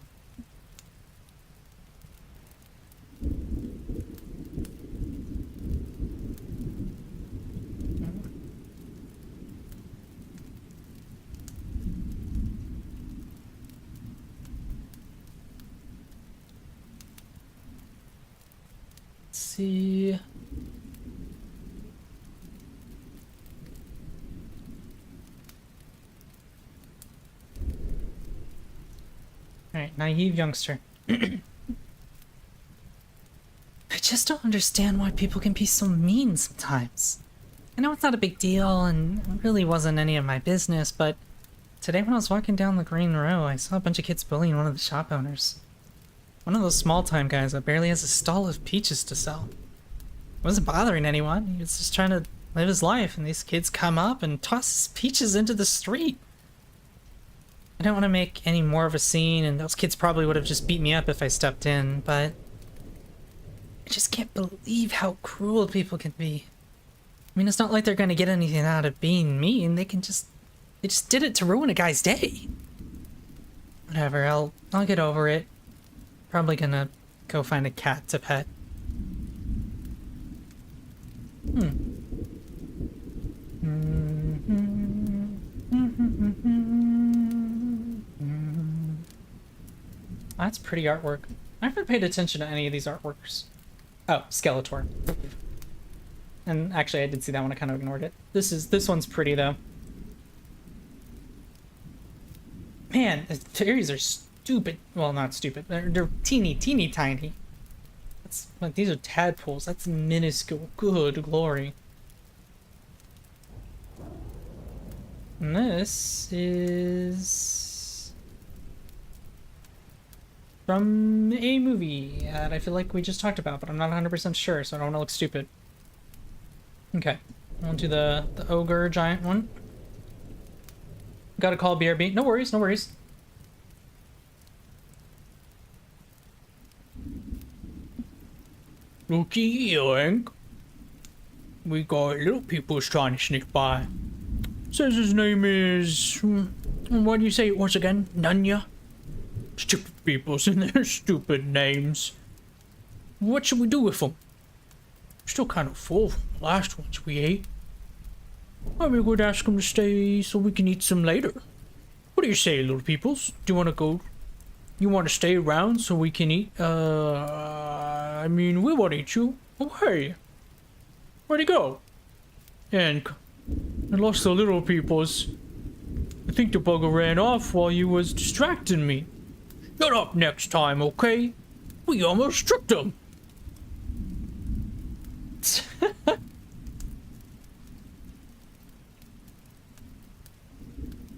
Let's see. right, naive youngster. I just don't understand why people can be so mean sometimes. I know it's not a big deal and it really wasn't any of my business, but today when I was walking down the Green Row, I saw a bunch of kids bullying one of the shop owners. One of those small-time guys that barely has a stall of peaches to sell. He wasn't bothering anyone, he was just trying to live his life, and these kids come up and toss his peaches into the street. I don't want to make any more of a scene, and those kids probably would have just beat me up if I stepped in, but I just can't believe how cruel people can be. I mean, it's not like they're going to get anything out of being mean. They just did it to ruin a guy's day. Whatever, I'll get over it. Probably gonna go find a cat to pet. That's pretty artwork. I never paid attention to any of these artworks. Oh, Skeletor. And actually I did see that one, I kind of ignored it. This one's pretty though. Man, the fairies are stupid. Well, not stupid. They're teeny tiny. That's like, these are tadpoles. That's minuscule. Good glory. And this is from a movie that I feel like we just talked about, but I'm not 100% sure, so I don't want to look stupid. Okay, on to the ogre giant one. Gotta call BRB. No worries, no worries. Looky here, Hank. We got little people's trying to sneak by. Says his name is... what do you say it was again? Nunya? Stupid peoples and their stupid names. What should we do with them? Still kind of full from the last ones we ate. Maybe we could ask them to stay so we can eat some later. What do you say, little peoples? Do you want to go? You want to stay around so we can eat? I mean, we won't eat you. Oh, hey. Where'd he go? And I lost the little peoples. I think the bugger ran off while you was distracting me. Shut up next time, okay? We almost tricked him.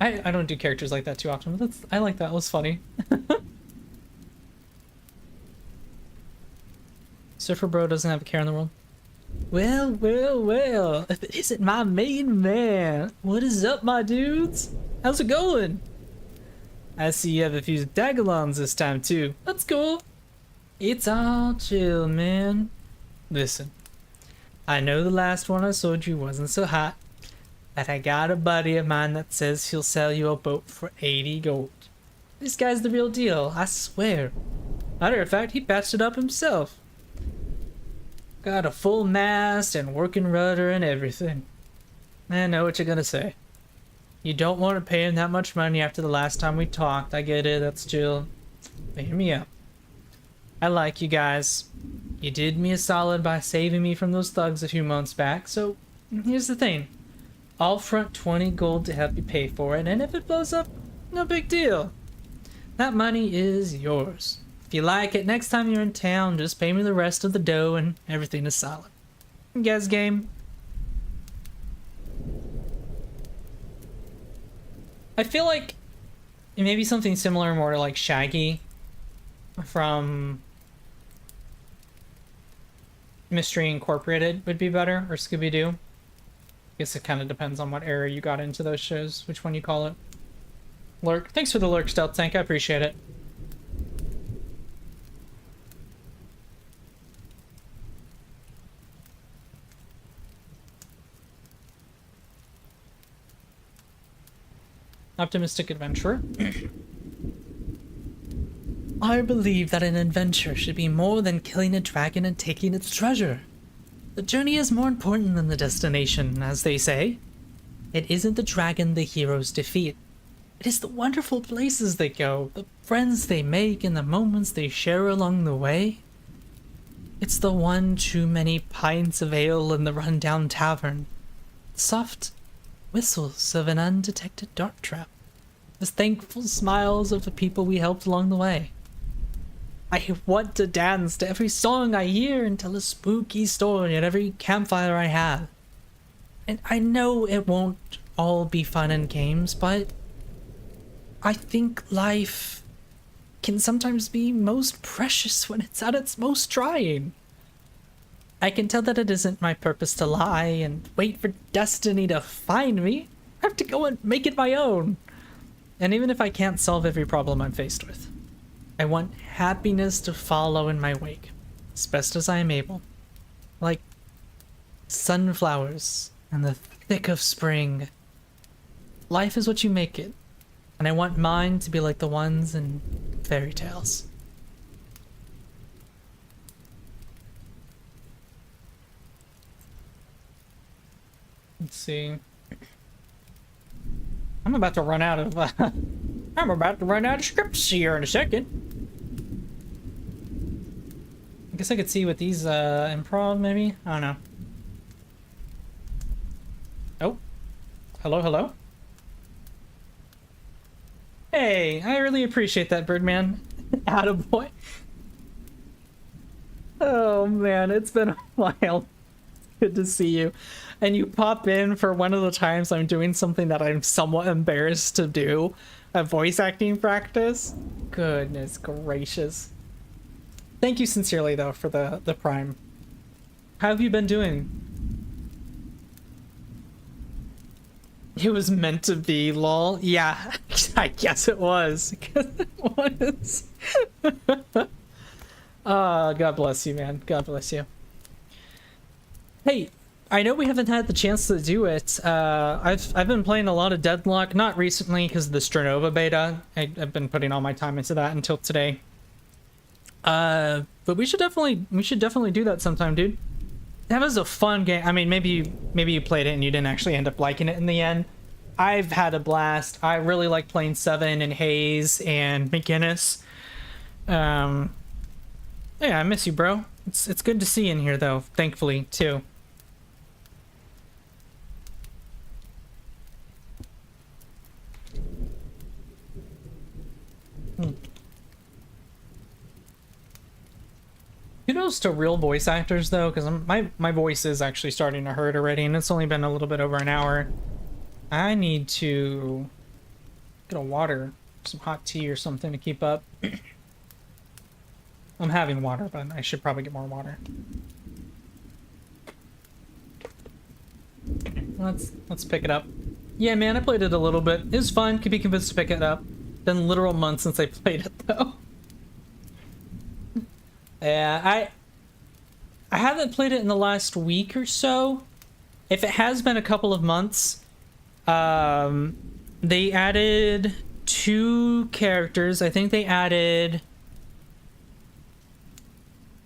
I don't do characters like that too often, but I like that. It was funny. Surfer Bro doesn't have a care in the world. Well, if it isn't my main man. What is up, my dudes? How's it going? I see you have a few Dagalons this time too. That's cool. It's all chill, man. Listen, I know the last one I sold you wasn't so hot, but I got a buddy of mine that says he'll sell you a boat for 80 gold. This guy's the real deal, I swear. Matter of fact, he patched it up himself. Got a full mast and working rudder and everything. I know what you're gonna say. You don't want to pay him that much money after the last time we talked. I get it, that's chill. But hear me out. I like you guys. You did me a solid by saving me from those thugs a few months back, so here's the thing. I'll front 20 gold to help you pay for it, and if it blows up, no big deal. That money is yours. If you like it, next time you're in town, just pay me the rest of the dough and everything is solid. You guys game? I feel like it may be something similar more to like Shaggy from Mystery Incorporated would be better, or Scooby-Doo. I guess it kind of depends on what era you got into those shows, which one you call it. Lurk. Thanks for the lurk, Stealth Tank. I appreciate it. Optimistic adventurer. I believe that an adventure should be more than killing a dragon and taking its treasure. The journey is more important than the destination, as they say. It isn't the dragon the heroes defeat. It is the wonderful places they go, the friends they make, and the moments they share along the way. It's the one too many pints of ale in the rundown tavern, the soft whistles of an undetected dart trap, the thankful smiles of the people we helped along the way. I want to dance to every song I hear and tell a spooky story at every campfire I have. And I know it won't all be fun and games, but I think life can sometimes be most precious when it's at its most trying. I can tell that it isn't my purpose to lie and wait for destiny to find me. I have to go and make it my own. And even if I can't solve every problem I'm faced with, I want happiness to follow in my wake, as best as I am able. Like sunflowers in the thick of spring. Life is what you make it, and I want mine to be like the ones in fairy tales. Let's see. I'm about to run out of scripts here in a second. I guess I could see with these improv maybe. I don't know. Oh. Hello. Hey, I really appreciate that, Birdman. Attaboy. Oh man, it's been a while. Good to see you. And you pop in for one of the times I'm doing something that I'm somewhat embarrassed to do, a voice acting practice. Goodness gracious. Thank you sincerely though for the prime. How have you been doing? It was meant to be, lol. Yeah, I guess it was. It was. God bless you, man. God bless you. Hey, I know we haven't had the chance to do it. I've been playing a lot of Deadlock, not recently because of the Sternova beta. I've been putting all my time into that until today. But we should definitely do that sometime, dude. That was a fun game. I mean, maybe you played it and you didn't actually end up liking it in the end. I've had a blast. I really like playing Seven and Haze and McGinnis. Yeah, I miss you, bro. It's good to see you in here though, thankfully, too. Kudos to real voice actors though, because my voice is actually starting to hurt already, and it's only been a little bit over an hour. I need to get a water, some hot tea or something to keep up. I'm having water, but I should probably get more water. Let's pick it up. Yeah, man, I played it a little bit. It was fun. Could be convinced to pick it up. Been literal months since I played it though. Yeah, I haven't played it in the last week or so. If it has been a couple of months, they added 2 characters. I think they added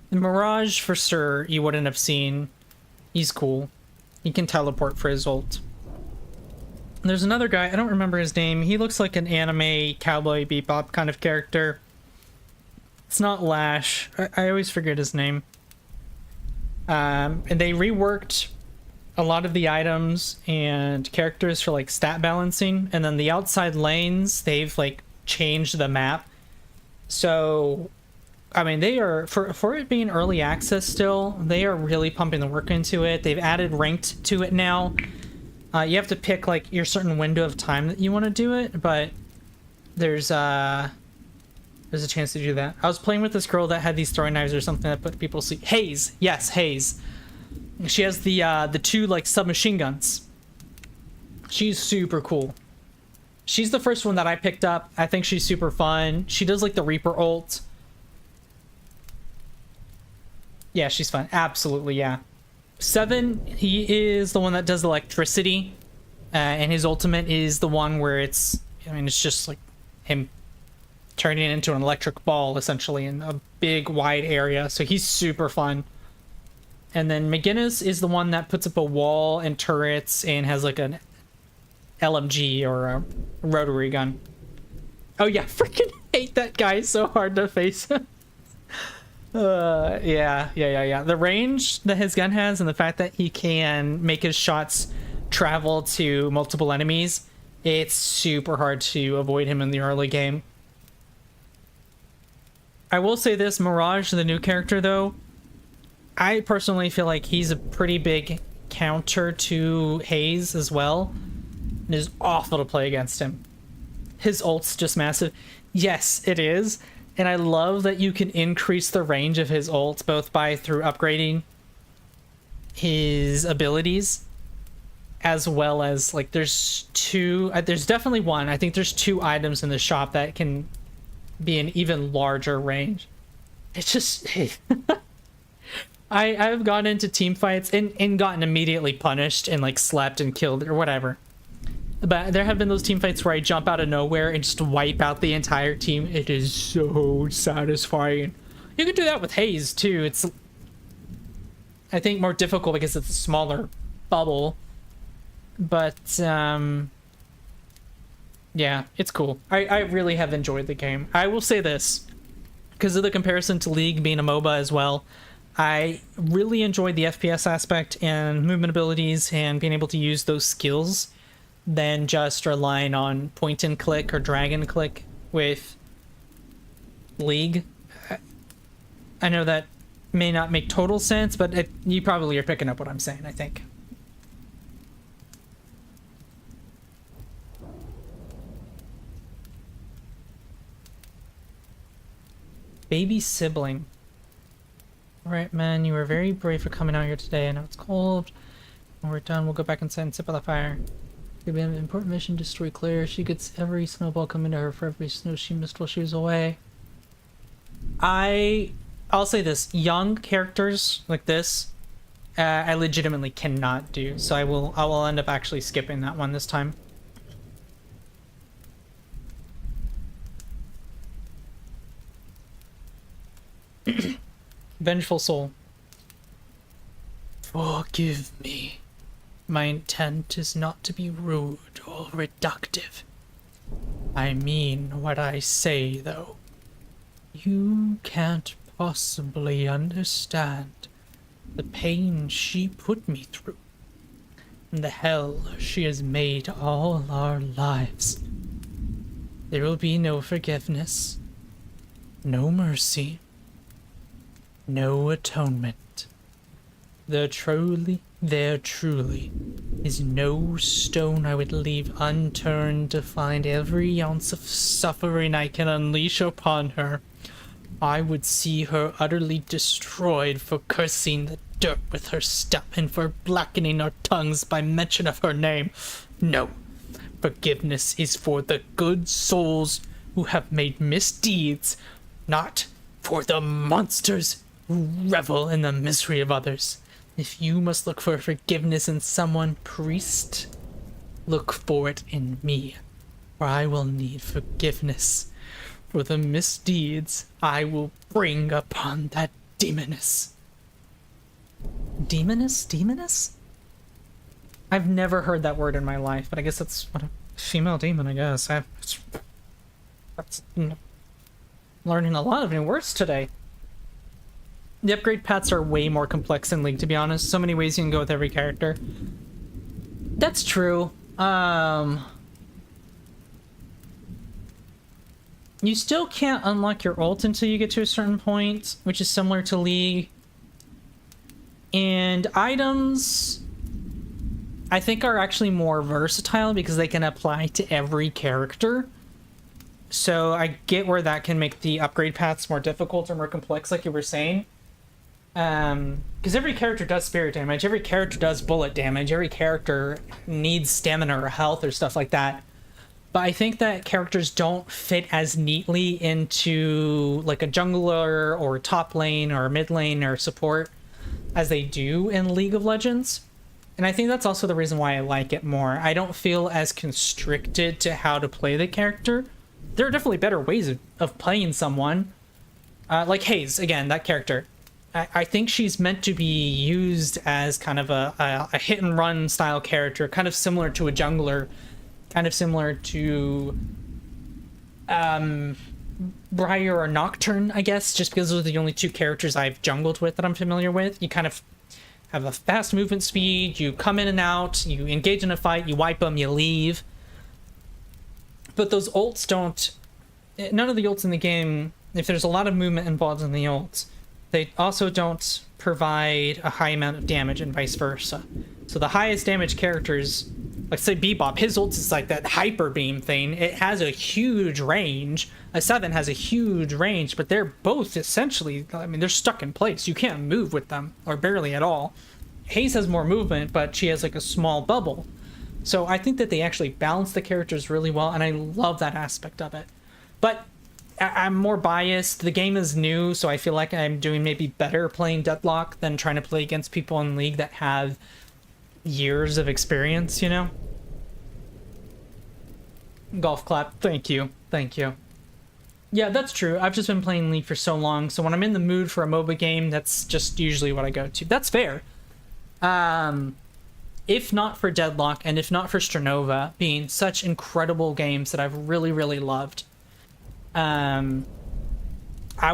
Mirage for sure. You wouldn't have seen. He's cool. He can teleport for his ult. There's another guy. I don't remember his name. He looks like an anime Cowboy Bebop kind of character. It's not Lash. I always forget his name. And they reworked a lot of the items and characters for like stat balancing, and then the outside lanes, they've like changed the map. So, I mean, they are, for it being early access still, they are really pumping the work into it. They've added ranked to it now. You have to pick like your certain window of time that you want to do it, but there's a chance to do that. I was playing with this girl that had these throwing knives or something that put people to sleep. Haze, yes, Haze. She has the 2 like submachine guns. She's super cool. She's the first one that I picked up. I think she's super fun. She does like the Reaper ult. Yeah, she's fun. Absolutely, yeah. Seven, he is the one that does electricity, and his ultimate is the one where it's, I mean, it's just like him turning it into an electric ball essentially in a big wide area. So he's super fun. And then McGinnis is the one that puts up a wall and turrets and has like an LMG or a rotary gun. Oh yeah, freaking hate that guy so hard to face. Yeah. The range that his gun has and the fact that he can make his shots travel to multiple enemies, it's super hard to avoid him in the early game. I will say this, Mirage, the new character, though, I personally feel like he's a pretty big counter to Haze as well. It is awful to play against him. His ult's just massive. Yes, it is. And I love that you can increase the range of his ult both through upgrading his abilities, as well as, like, there's definitely one. I think there's 2 items in the shop that can be an even larger range. It's just I've gone into team fights and gotten immediately punished and like slept and killed or whatever. But there have been those team fights where I jump out of nowhere and just wipe out the entire team. It is so satisfying. You can do that with Haze too. It's, I think, more difficult because it's a smaller bubble. But yeah, it's cool. I really have enjoyed the game. I will say this, because of the comparison to League being a MOBA as well, I really enjoyed the FPS aspect and movement abilities and being able to use those skills than just relying on point and click or drag and click with League. I know that may not make total sense, but you probably are picking up what I'm saying, I think. Baby sibling. Alright, man, you were very brave for coming out here today. I know it's cold. When we're done, we'll go back inside and sit by the fire. We have an important mission to destroy Claire. She gets every snowball coming to her for every snow she missed while she was away. I'll say this. Young characters like this, I legitimately cannot do. So I will end up actually skipping that one this time. Vengeful Soul. Forgive me. My intent is not to be rude or reductive. I mean what I say, though. You can't possibly understand the pain she put me through, and the hell she has made all our lives. There will be no forgiveness, no mercy, no atonement. There truly is no stone I would leave unturned to find every ounce of suffering I can unleash upon her. I would see her utterly destroyed for cursing the dirt with her step and for blackening our tongues by mention of her name. No, forgiveness is for the good souls who have made misdeeds, not for the monsters who revel in the misery of others. If you must look for forgiveness in someone, priest, look for it in me, for I will need forgiveness for the misdeeds I will bring upon that demoness. Demoness? Demoness? I've never heard that word in my life, but I guess that's what a female demon, I guess. That's learning a lot of new words today. The upgrade paths are way more complex in League, to be honest. So many ways you can go with every character. That's true. You still can't unlock your ult until you get to a certain point, which is similar to League. And items, I think, are actually more versatile because they can apply to every character. So I get where that can make the upgrade paths more difficult or more complex, like you were saying. Because every character does spirit damage, every character does bullet damage, every character needs stamina or health or stuff like that. But I think that characters don't fit as neatly into like a jungler or top lane or mid lane or support as they do in League of Legends. And I think that's also the reason why I like it more. I don't feel as constricted to how to play the character. There are definitely better ways of playing someone. Like Haze, again, that character. I think she's meant to be used as kind of a hit and run style character, kind of similar to a jungler, kind of similar to Briar or Nocturne, I guess, just because those are the only two characters I've jungled with that I'm familiar with. You kind of have a fast movement speed, you come in and out, you engage in a fight, you wipe them, you leave. But those ults don't... None of the ults in the game if there's a lot of movement involved in the ults, they also don't provide a high amount of damage and vice versa. So the highest damage characters, like say Bebop, his ult is like that hyper beam thing. It has a huge range. A 7 has a huge range, but they're both essentially, I mean, they're stuck in place. You can't move with them, or barely at all. Haze has more movement, but she has like a small bubble. So I think that they actually balance the characters really well, and I love that aspect of it. But I'm more biased. The game is new, so I feel like I'm doing maybe better playing Deadlock than trying to play against people in League that have years of experience, you know? Golf clap. Thank you. Thank you. Yeah, that's true. I've just been playing League for so long, so when I'm in the mood for a MOBA game, that's just usually what I go to. That's fair. If not for Deadlock and if not for Stranova being such incredible games that I've really, really loved, I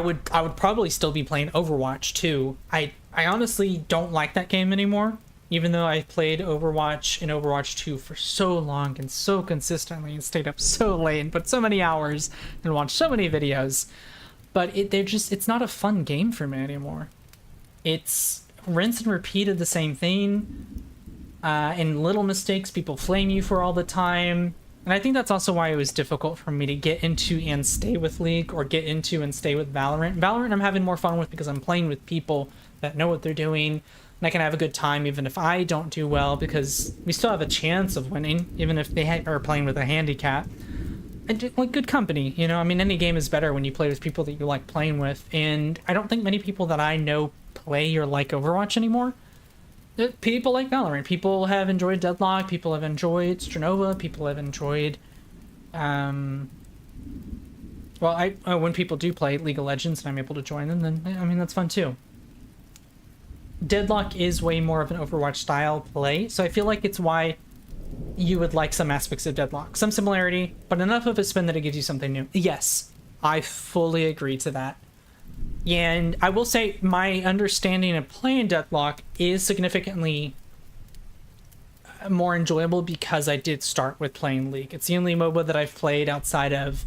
would probably still be playing Overwatch too. I honestly don't like that game anymore, even though I played Overwatch and Overwatch 2 for so long and so consistently and stayed up so late and put so many hours and watched so many videos. But it's not a fun game for me anymore. It's rinse and repeat of the same thing. And little mistakes people flame you for all the time. And I think that's also why it was difficult for me to get into and stay with League, or get into and stay with Valorant. Valorant I'm having more fun with because I'm playing with people that know what they're doing, and I can have a good time even if I don't do well, because we still have a chance of winning, even if they are playing with a handicap. And like good company, you know? I mean, any game is better when you play with people that you like playing with, and I don't think many people that I know play or like Overwatch anymore. People like Valorant. People have enjoyed Deadlock. People have enjoyed Stranova. People have enjoyed, when people do play League of Legends and I'm able to join them, then I mean that's fun too. Deadlock is way more of an Overwatch style play, so I feel like it's why you would like some aspects of Deadlock. Some similarity, but enough of a spin that it gives you something new. Yes, I fully agree to that. And I will say my understanding of playing Deadlock is significantly more enjoyable because I did start with playing League. It's the only MOBA that I've played outside of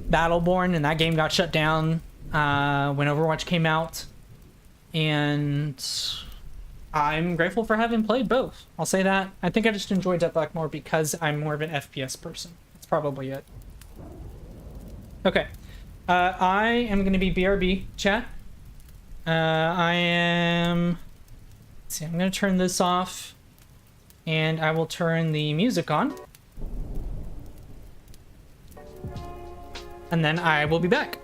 Battleborn, and that game got shut down when Overwatch came out. And I'm grateful for having played both. I'll say that. I think I just enjoy Deadlock more because I'm more of an FPS person. That's probably it. Okay. I am going to be BRB, chat. Let's see, I'm going to turn this off, and I will turn the music on. And then I will be back.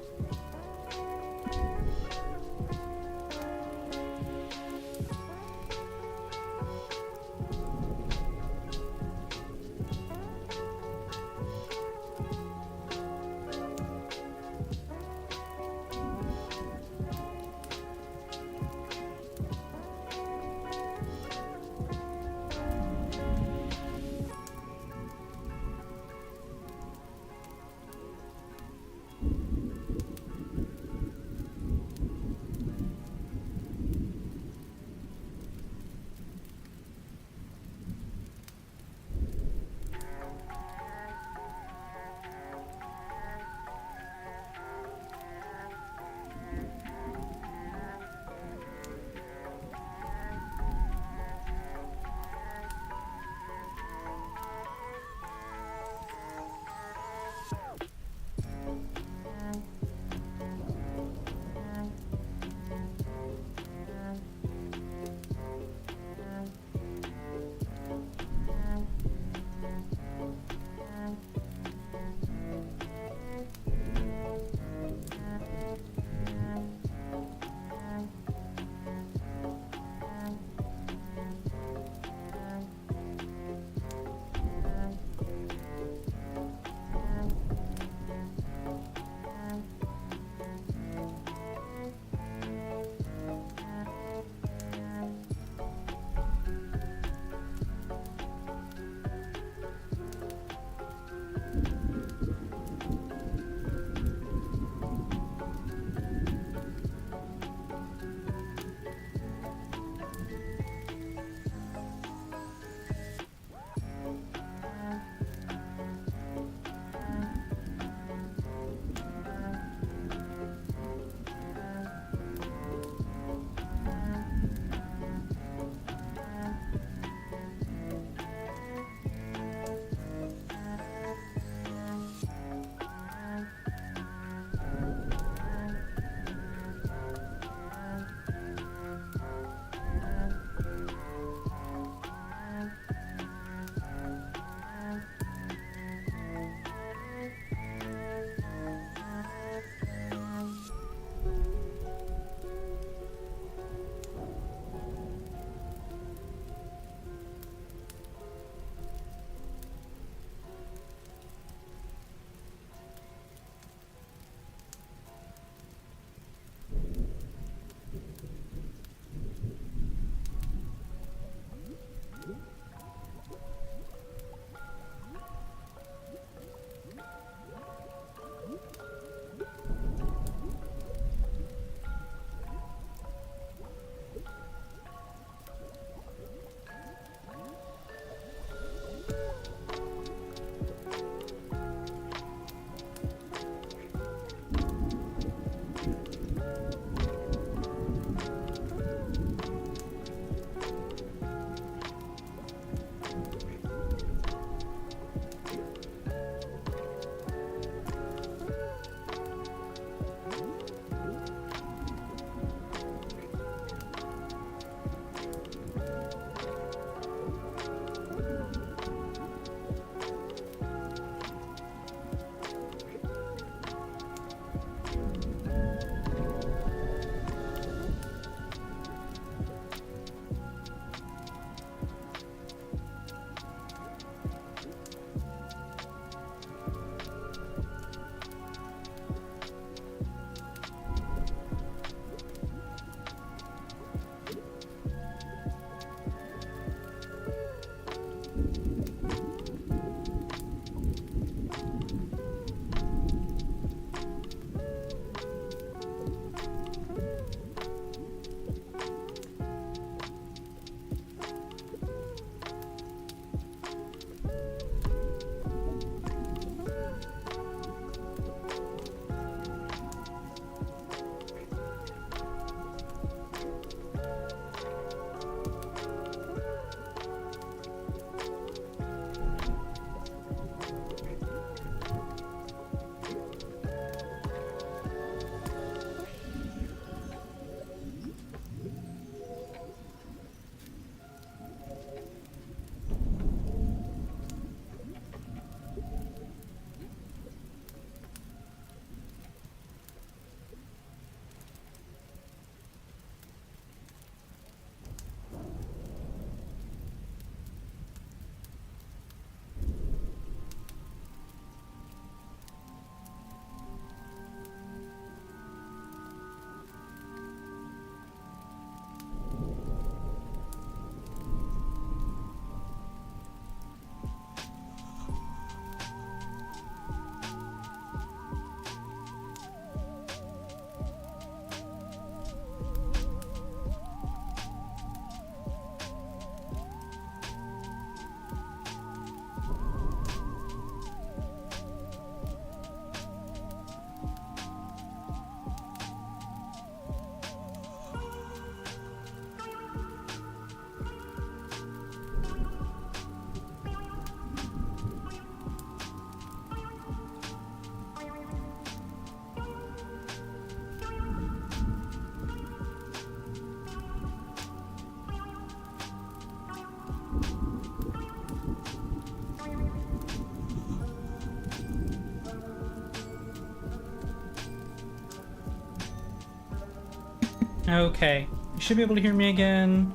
Okay, you should be able to hear me again.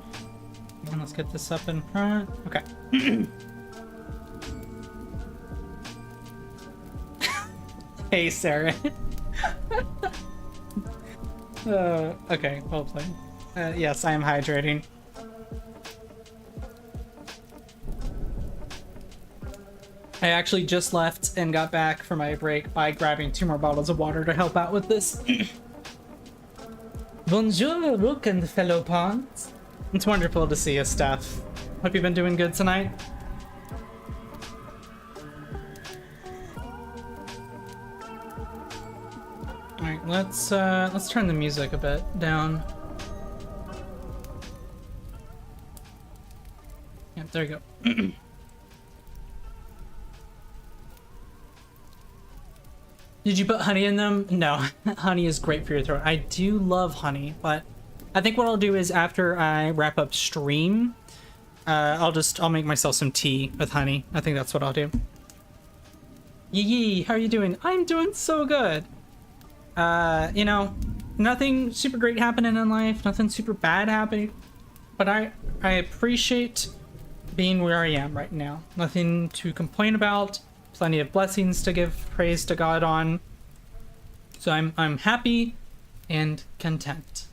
And let's get this up in front. Okay. Hey, Sarah. Okay, well played. Yes, I am hydrating. I actually just left and got back for my break by grabbing 2 more bottles of water to help out with this. Bonjour, welcome, fellow pawns. It's wonderful to see you, Steph. Hope you've been doing good tonight. Alright, let's turn the music a bit down. Yeah, there you go. Did you put honey in them? No, honey is great for your throat. I do love honey, but I think what I'll do is after I wrap up stream, I'll make myself some tea with honey. I think that's what I'll do. Yee, how are you doing? I'm doing so good. You know, nothing super great happening in life, nothing super bad happening, but I appreciate being where I am right now. Nothing to complain about. Plenty of blessings to give praise to God on. So I'm happy and content.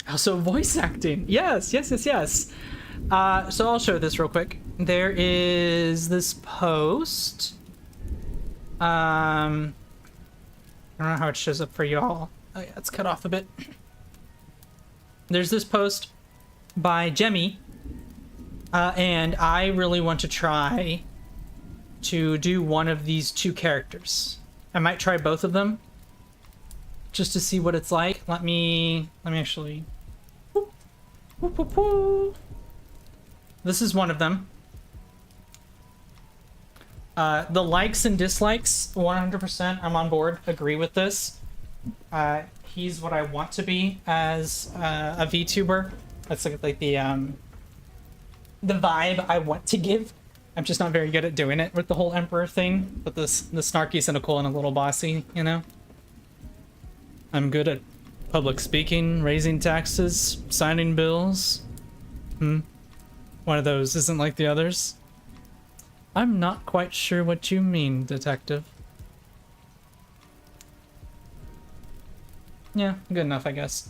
Also, voice acting. Yes. So I'll show this real quick. There is this post. I don't know how it shows up for y'all. Oh yeah, it's cut off a bit. There's this post by Jemmy, and I really want to try to do one of these 2 characters. I might try both of them just to see what it's like. Let me actually. This is one of them. The likes and dislikes, 100%. I'm on board. Agree with this. He's what I want to be as a VTuber. That's like the vibe I want to give. I'm just not very good at doing it with the whole Emperor thing. But the snarky, cynical, and a little bossy, you know? I'm good at public speaking, raising taxes, signing bills. One of those isn't like the others. I'm not quite sure what you mean, detective. Yeah, good enough, I guess.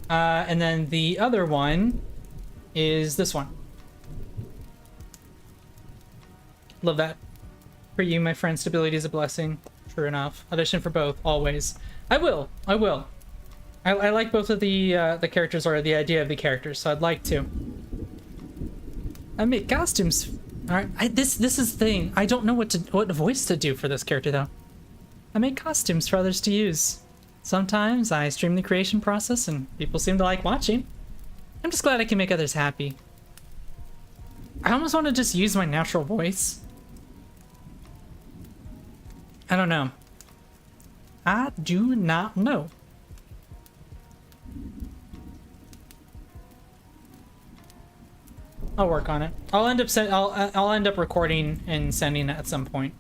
And then the other one is this one. Love that. For you, my friend, stability is a blessing. True enough. Audition for both, always. I will. I like both of the characters, or the idea of the characters, so I'd like to. I make costumes. All right, this is the thing. I don't know what voice to do for this character though. I make costumes for others to use. Sometimes I stream the creation process, and people seem to like watching. I'm just glad I can make others happy. I almost want to just use my natural voice. I don't know. I do not know. I'll work on it. I'll end up recording and sending it at some point.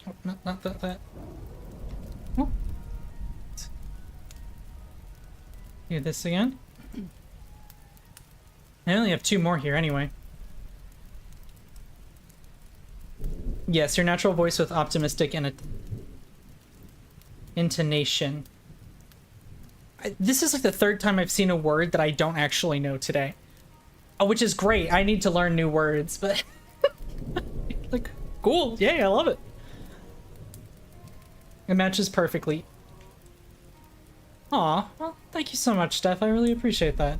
Oh, not that. Oh. Do this again. I only have 2 more here anyway. Yes, your natural voice with optimistic and intonation. This is like the 3rd time I've seen a word that I don't actually know today. Which is great. I need to learn new words, but like, cool. Yay, I love it. It matches perfectly. Aw, well, thank you so much, Steph. I really appreciate that.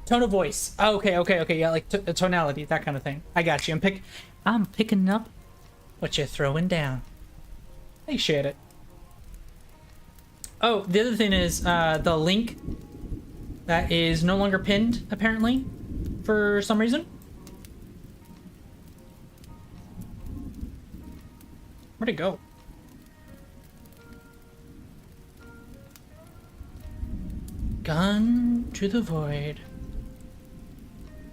Tone of voice. Oh, okay. Yeah, like tonality, that kind of thing. I got you. I'm picking up what you're throwing down. Appreciate it. Oh, the other thing is the link that is no longer pinned, apparently, for some reason. Where'd it go? Gone to the void.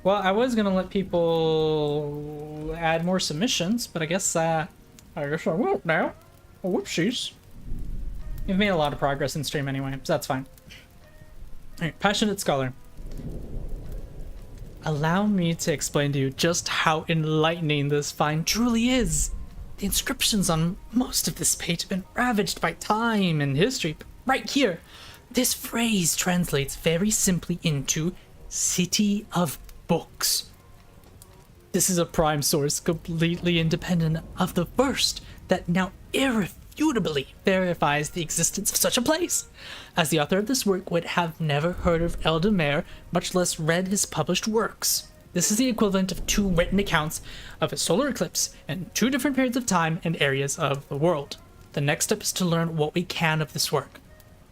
Well, I was gonna let people add more submissions, but I guess I won't now. Oh, whoopsies. We've made a lot of progress in stream anyway, so that's fine. Alright, Passionate Scholar. Allow me to explain to you just how enlightening this find truly is. The inscriptions on most of this page have been ravaged by time and history, but right here, this phrase translates very simply into City of Books. This is a prime source completely independent of the first that now irrefutably verifies the existence of such a place, as the author of this work would have never heard of Eldamer, much less read his published works. This is the equivalent of 2 written accounts of a solar eclipse in 2 different periods of time and areas of the world. The next step is to learn what we can of this work.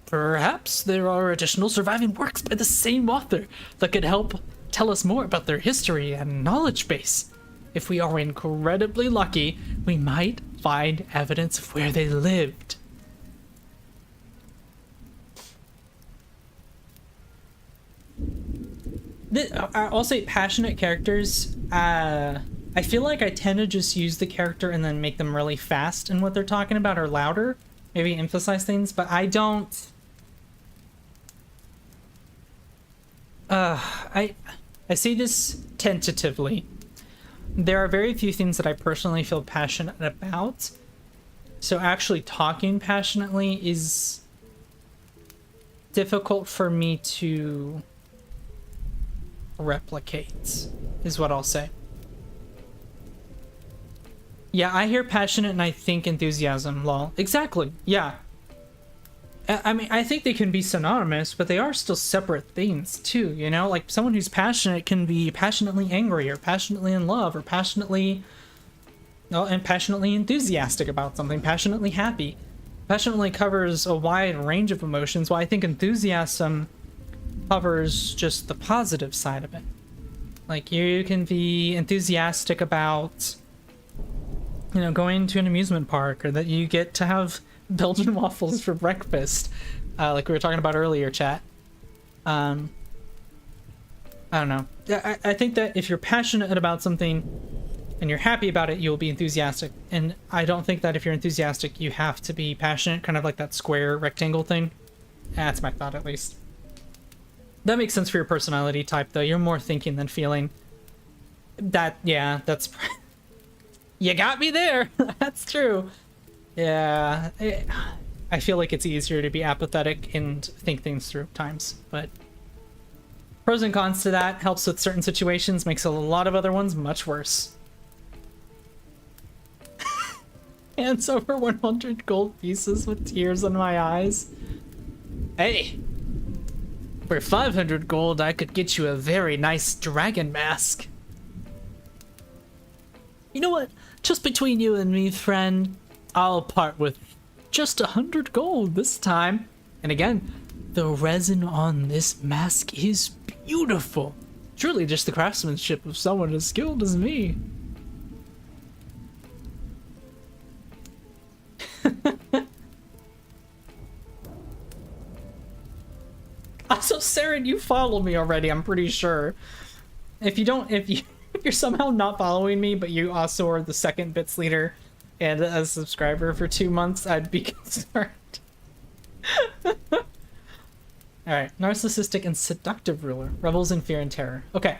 Perhaps there are additional surviving works by the same author that could help tell us more about their history and knowledge base. If we are incredibly lucky, we might find evidence of where they lived. I'll say passionate characters. I feel like I tend to just use the character and then make them really fast in what they're talking about or louder. Maybe emphasize things, but I don't... I see this tentatively. There are very few things that I personally feel passionate about. So actually talking passionately is difficult for me to replicate, is what I'll say. Yeah, I hear passionate and I think enthusiasm, lol. Exactly, yeah. I mean, I think they can be synonymous, but they are still separate things, too, you know? Like, someone who's passionate can be passionately angry, or passionately in love, or passionately... well, and passionately enthusiastic about something, passionately happy. Passionately covers a wide range of emotions, while I think enthusiasm covers just the positive side of it. Like, you can be enthusiastic about, you know, going to an amusement park, or that you get to have Belgian waffles for breakfast, like we were talking about earlier, chat. I don't know. I think that if you're passionate about something and you're happy about it, you'll be enthusiastic. And I don't think that if you're enthusiastic, you have to be passionate, kind of like that square rectangle thing. That's my thought, at least. That makes sense for your personality type, though. You're more thinking than feeling. That, yeah, that's... You got me there! That's true. Yeah, I feel like it's easier to be apathetic and think things through times, but pros and cons to that. Helps with certain situations, makes a lot of other ones much worse. Hands over 100 gold pieces with tears in my eyes. Hey, for 500 gold, I could get you a very nice dragon mask. You know what? Just between you and me, friend, I'll part with just 100 gold this time. And again, the resin on this mask is beautiful. Truly just the craftsmanship of someone as skilled as me. Also, Saren, you follow me already, I'm pretty sure. If you're somehow not following me, but you also are the second bits leader and a subscriber for 2 months, I'd be concerned. Alright, narcissistic and seductive ruler. Revels in fear and terror. Okay.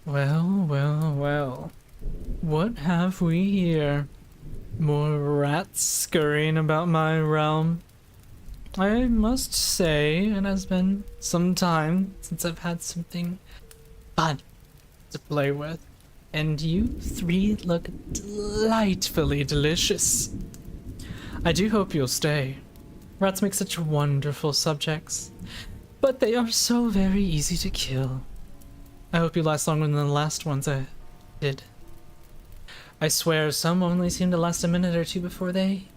Well, well, well. What have we here? More rats scurrying about my realm. I must say, it has been some time since I've had something fun to play with. And you 3 look delightfully delicious. I do hope you'll stay. Rats make such wonderful subjects, but they are so very easy to kill. I hope you last longer than the last ones I did. I swear some only seem to last a minute or 2 before they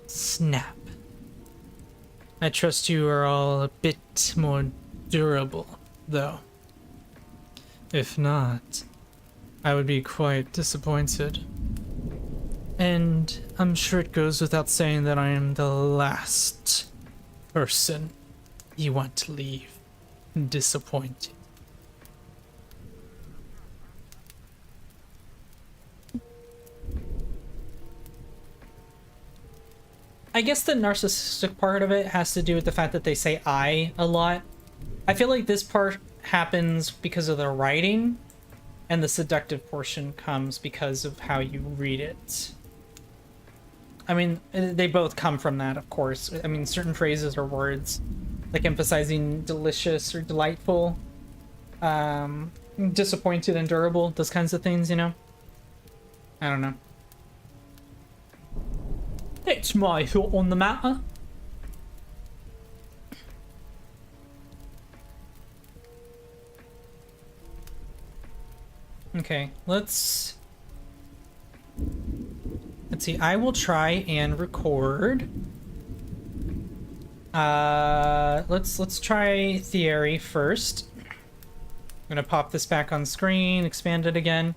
snap. I trust you are all a bit more durable, though. If not, I would be quite disappointed. And I'm sure it goes without saying that I am the last person you want to leave disappointed. I guess the narcissistic part of it has to do with the fact that they say I a lot. I feel like this part happens because of the writing, and the seductive portion comes because of how you read it. I mean, they both come from that, of course. I mean, certain phrases or words, like emphasizing delicious or delightful, disappointed and durable, those kinds of things, you know? I don't know. That's my thought on the matter. Okay, let's see. I will try and record. Let's try Theory first. I'm gonna pop this back on screen, expand it again.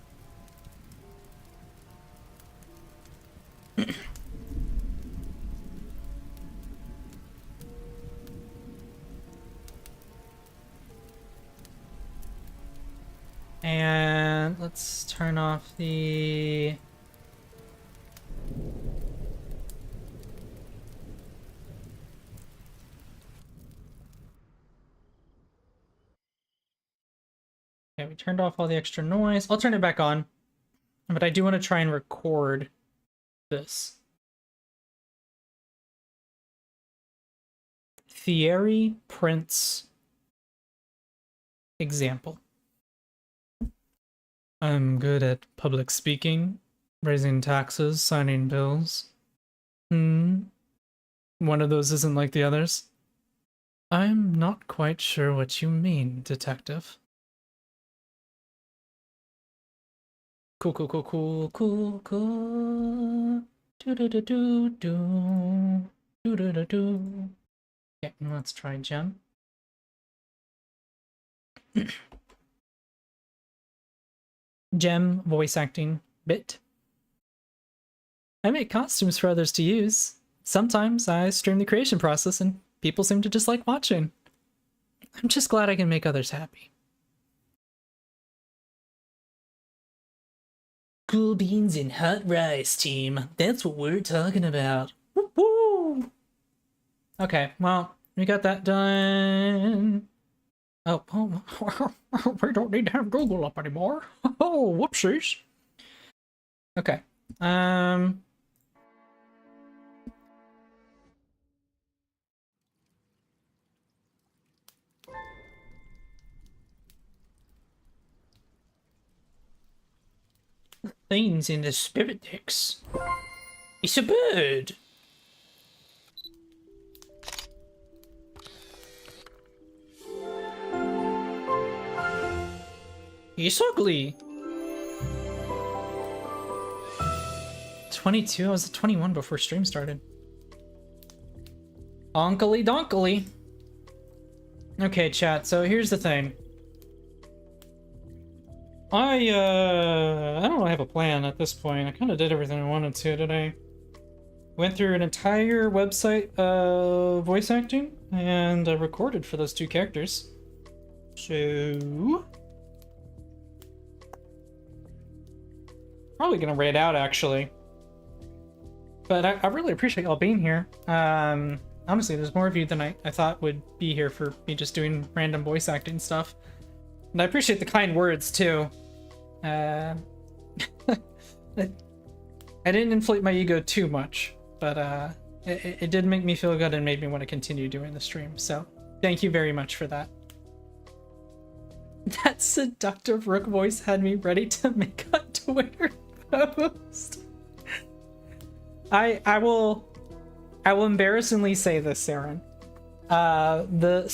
And let's turn off the... Okay, we turned off all the extra noise. I'll turn it back on, but I do want to try and record this. Thierry Prince example. I'm good at public speaking, raising taxes, signing bills. One of those isn't like the others. I'm not quite sure what you mean, detective. Cool. Do-do-do-do-do. Okay, let's try Gem. Gem voice acting bit. I make costumes for others to use. Sometimes I stream the creation process and people seem to just like watching. I'm just glad I can make others happy. Cool beans and hot rice, team. That's what we're talking about. Woo! Okay, well, we got that done. Oh, we don't need to have Google up anymore. Oh, whoopsies. Okay. Things in the spirit decks. It's a bird. He's ugly. 22? I was at 21 before stream started. Onkily donkily. Okay, chat, so here's the thing. I don't really have a plan at this point. I kind of did everything I wanted to today. Went through an entire website of voice acting and recorded for those two characters. So... probably gonna raid out, actually. But I really appreciate y'all being here. Honestly, there's more of you than I thought would be here for me just doing random voice acting stuff. And I appreciate the kind words, too. I didn't inflate my ego too much, but it did make me feel good and made me want to continue doing the stream. So thank you very much for that. That seductive Rook voice had me ready to make a Twitter post. I will embarrassingly say this, Saren. The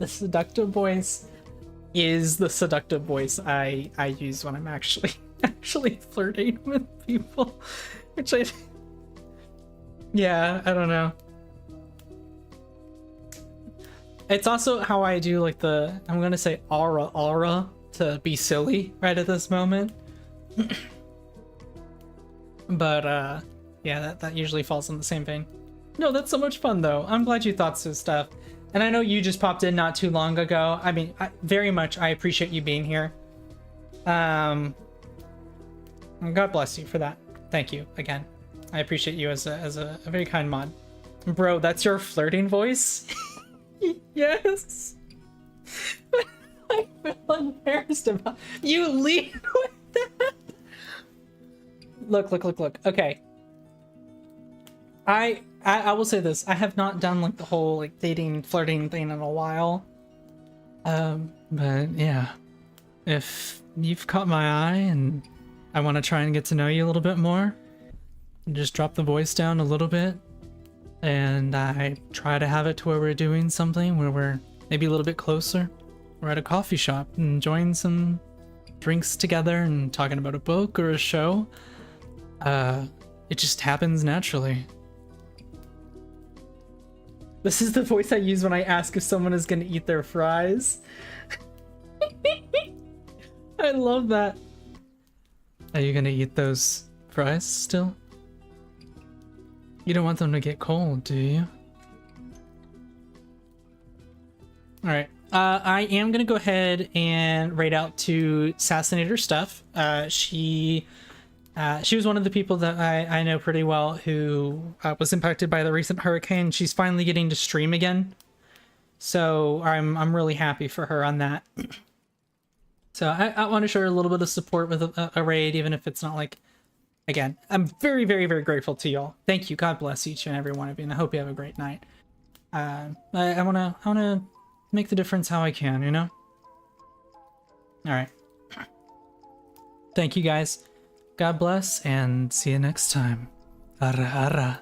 seductive voice is the seductive voice I use when I'm actually flirting with people, which yeah, I don't know. It's also how I do like I'm gonna say aura to be silly right at this moment. But yeah, that usually falls in the same vein. No, that's so much fun though. I'm glad you thought so, stuff. And I know you just popped in not too long ago. I mean, I appreciate you being here. God bless you for that. Thank you again. I appreciate you as a very kind mod. Bro, that's your flirting voice? Yes. I feel embarrassed about you. Lead with that. Look. Okay. I will say this. I have not done like the whole like dating, flirting thing in a while. But yeah, if you've caught my eye and I want to try and get to know you a little bit more, just drop the voice down a little bit, and I try to have it to where we're doing something where we're maybe a little bit closer. We're at a coffee shop enjoying some drinks together and talking about a book or a show. It just happens naturally. This is the voice I use when I ask if someone is gonna eat their fries. I love that. Are you gonna eat those fries still? You don't want them to get cold, do you? Alright. I am gonna go ahead and raid out to Assassinator Stuff. She was one of the people that I know pretty well who was impacted by the recent hurricane. She's finally getting to stream again, so I'm really happy for her on that. So I want to show her a little bit of support with a raid, even if it's not like. Again, I'm very, very, very grateful to y'all. Thank you. God bless each and every one of you, and I hope you have a great night. I wanna make the difference how I can, you know. All right. Thank you guys. God bless, and see you next time. Ara ara.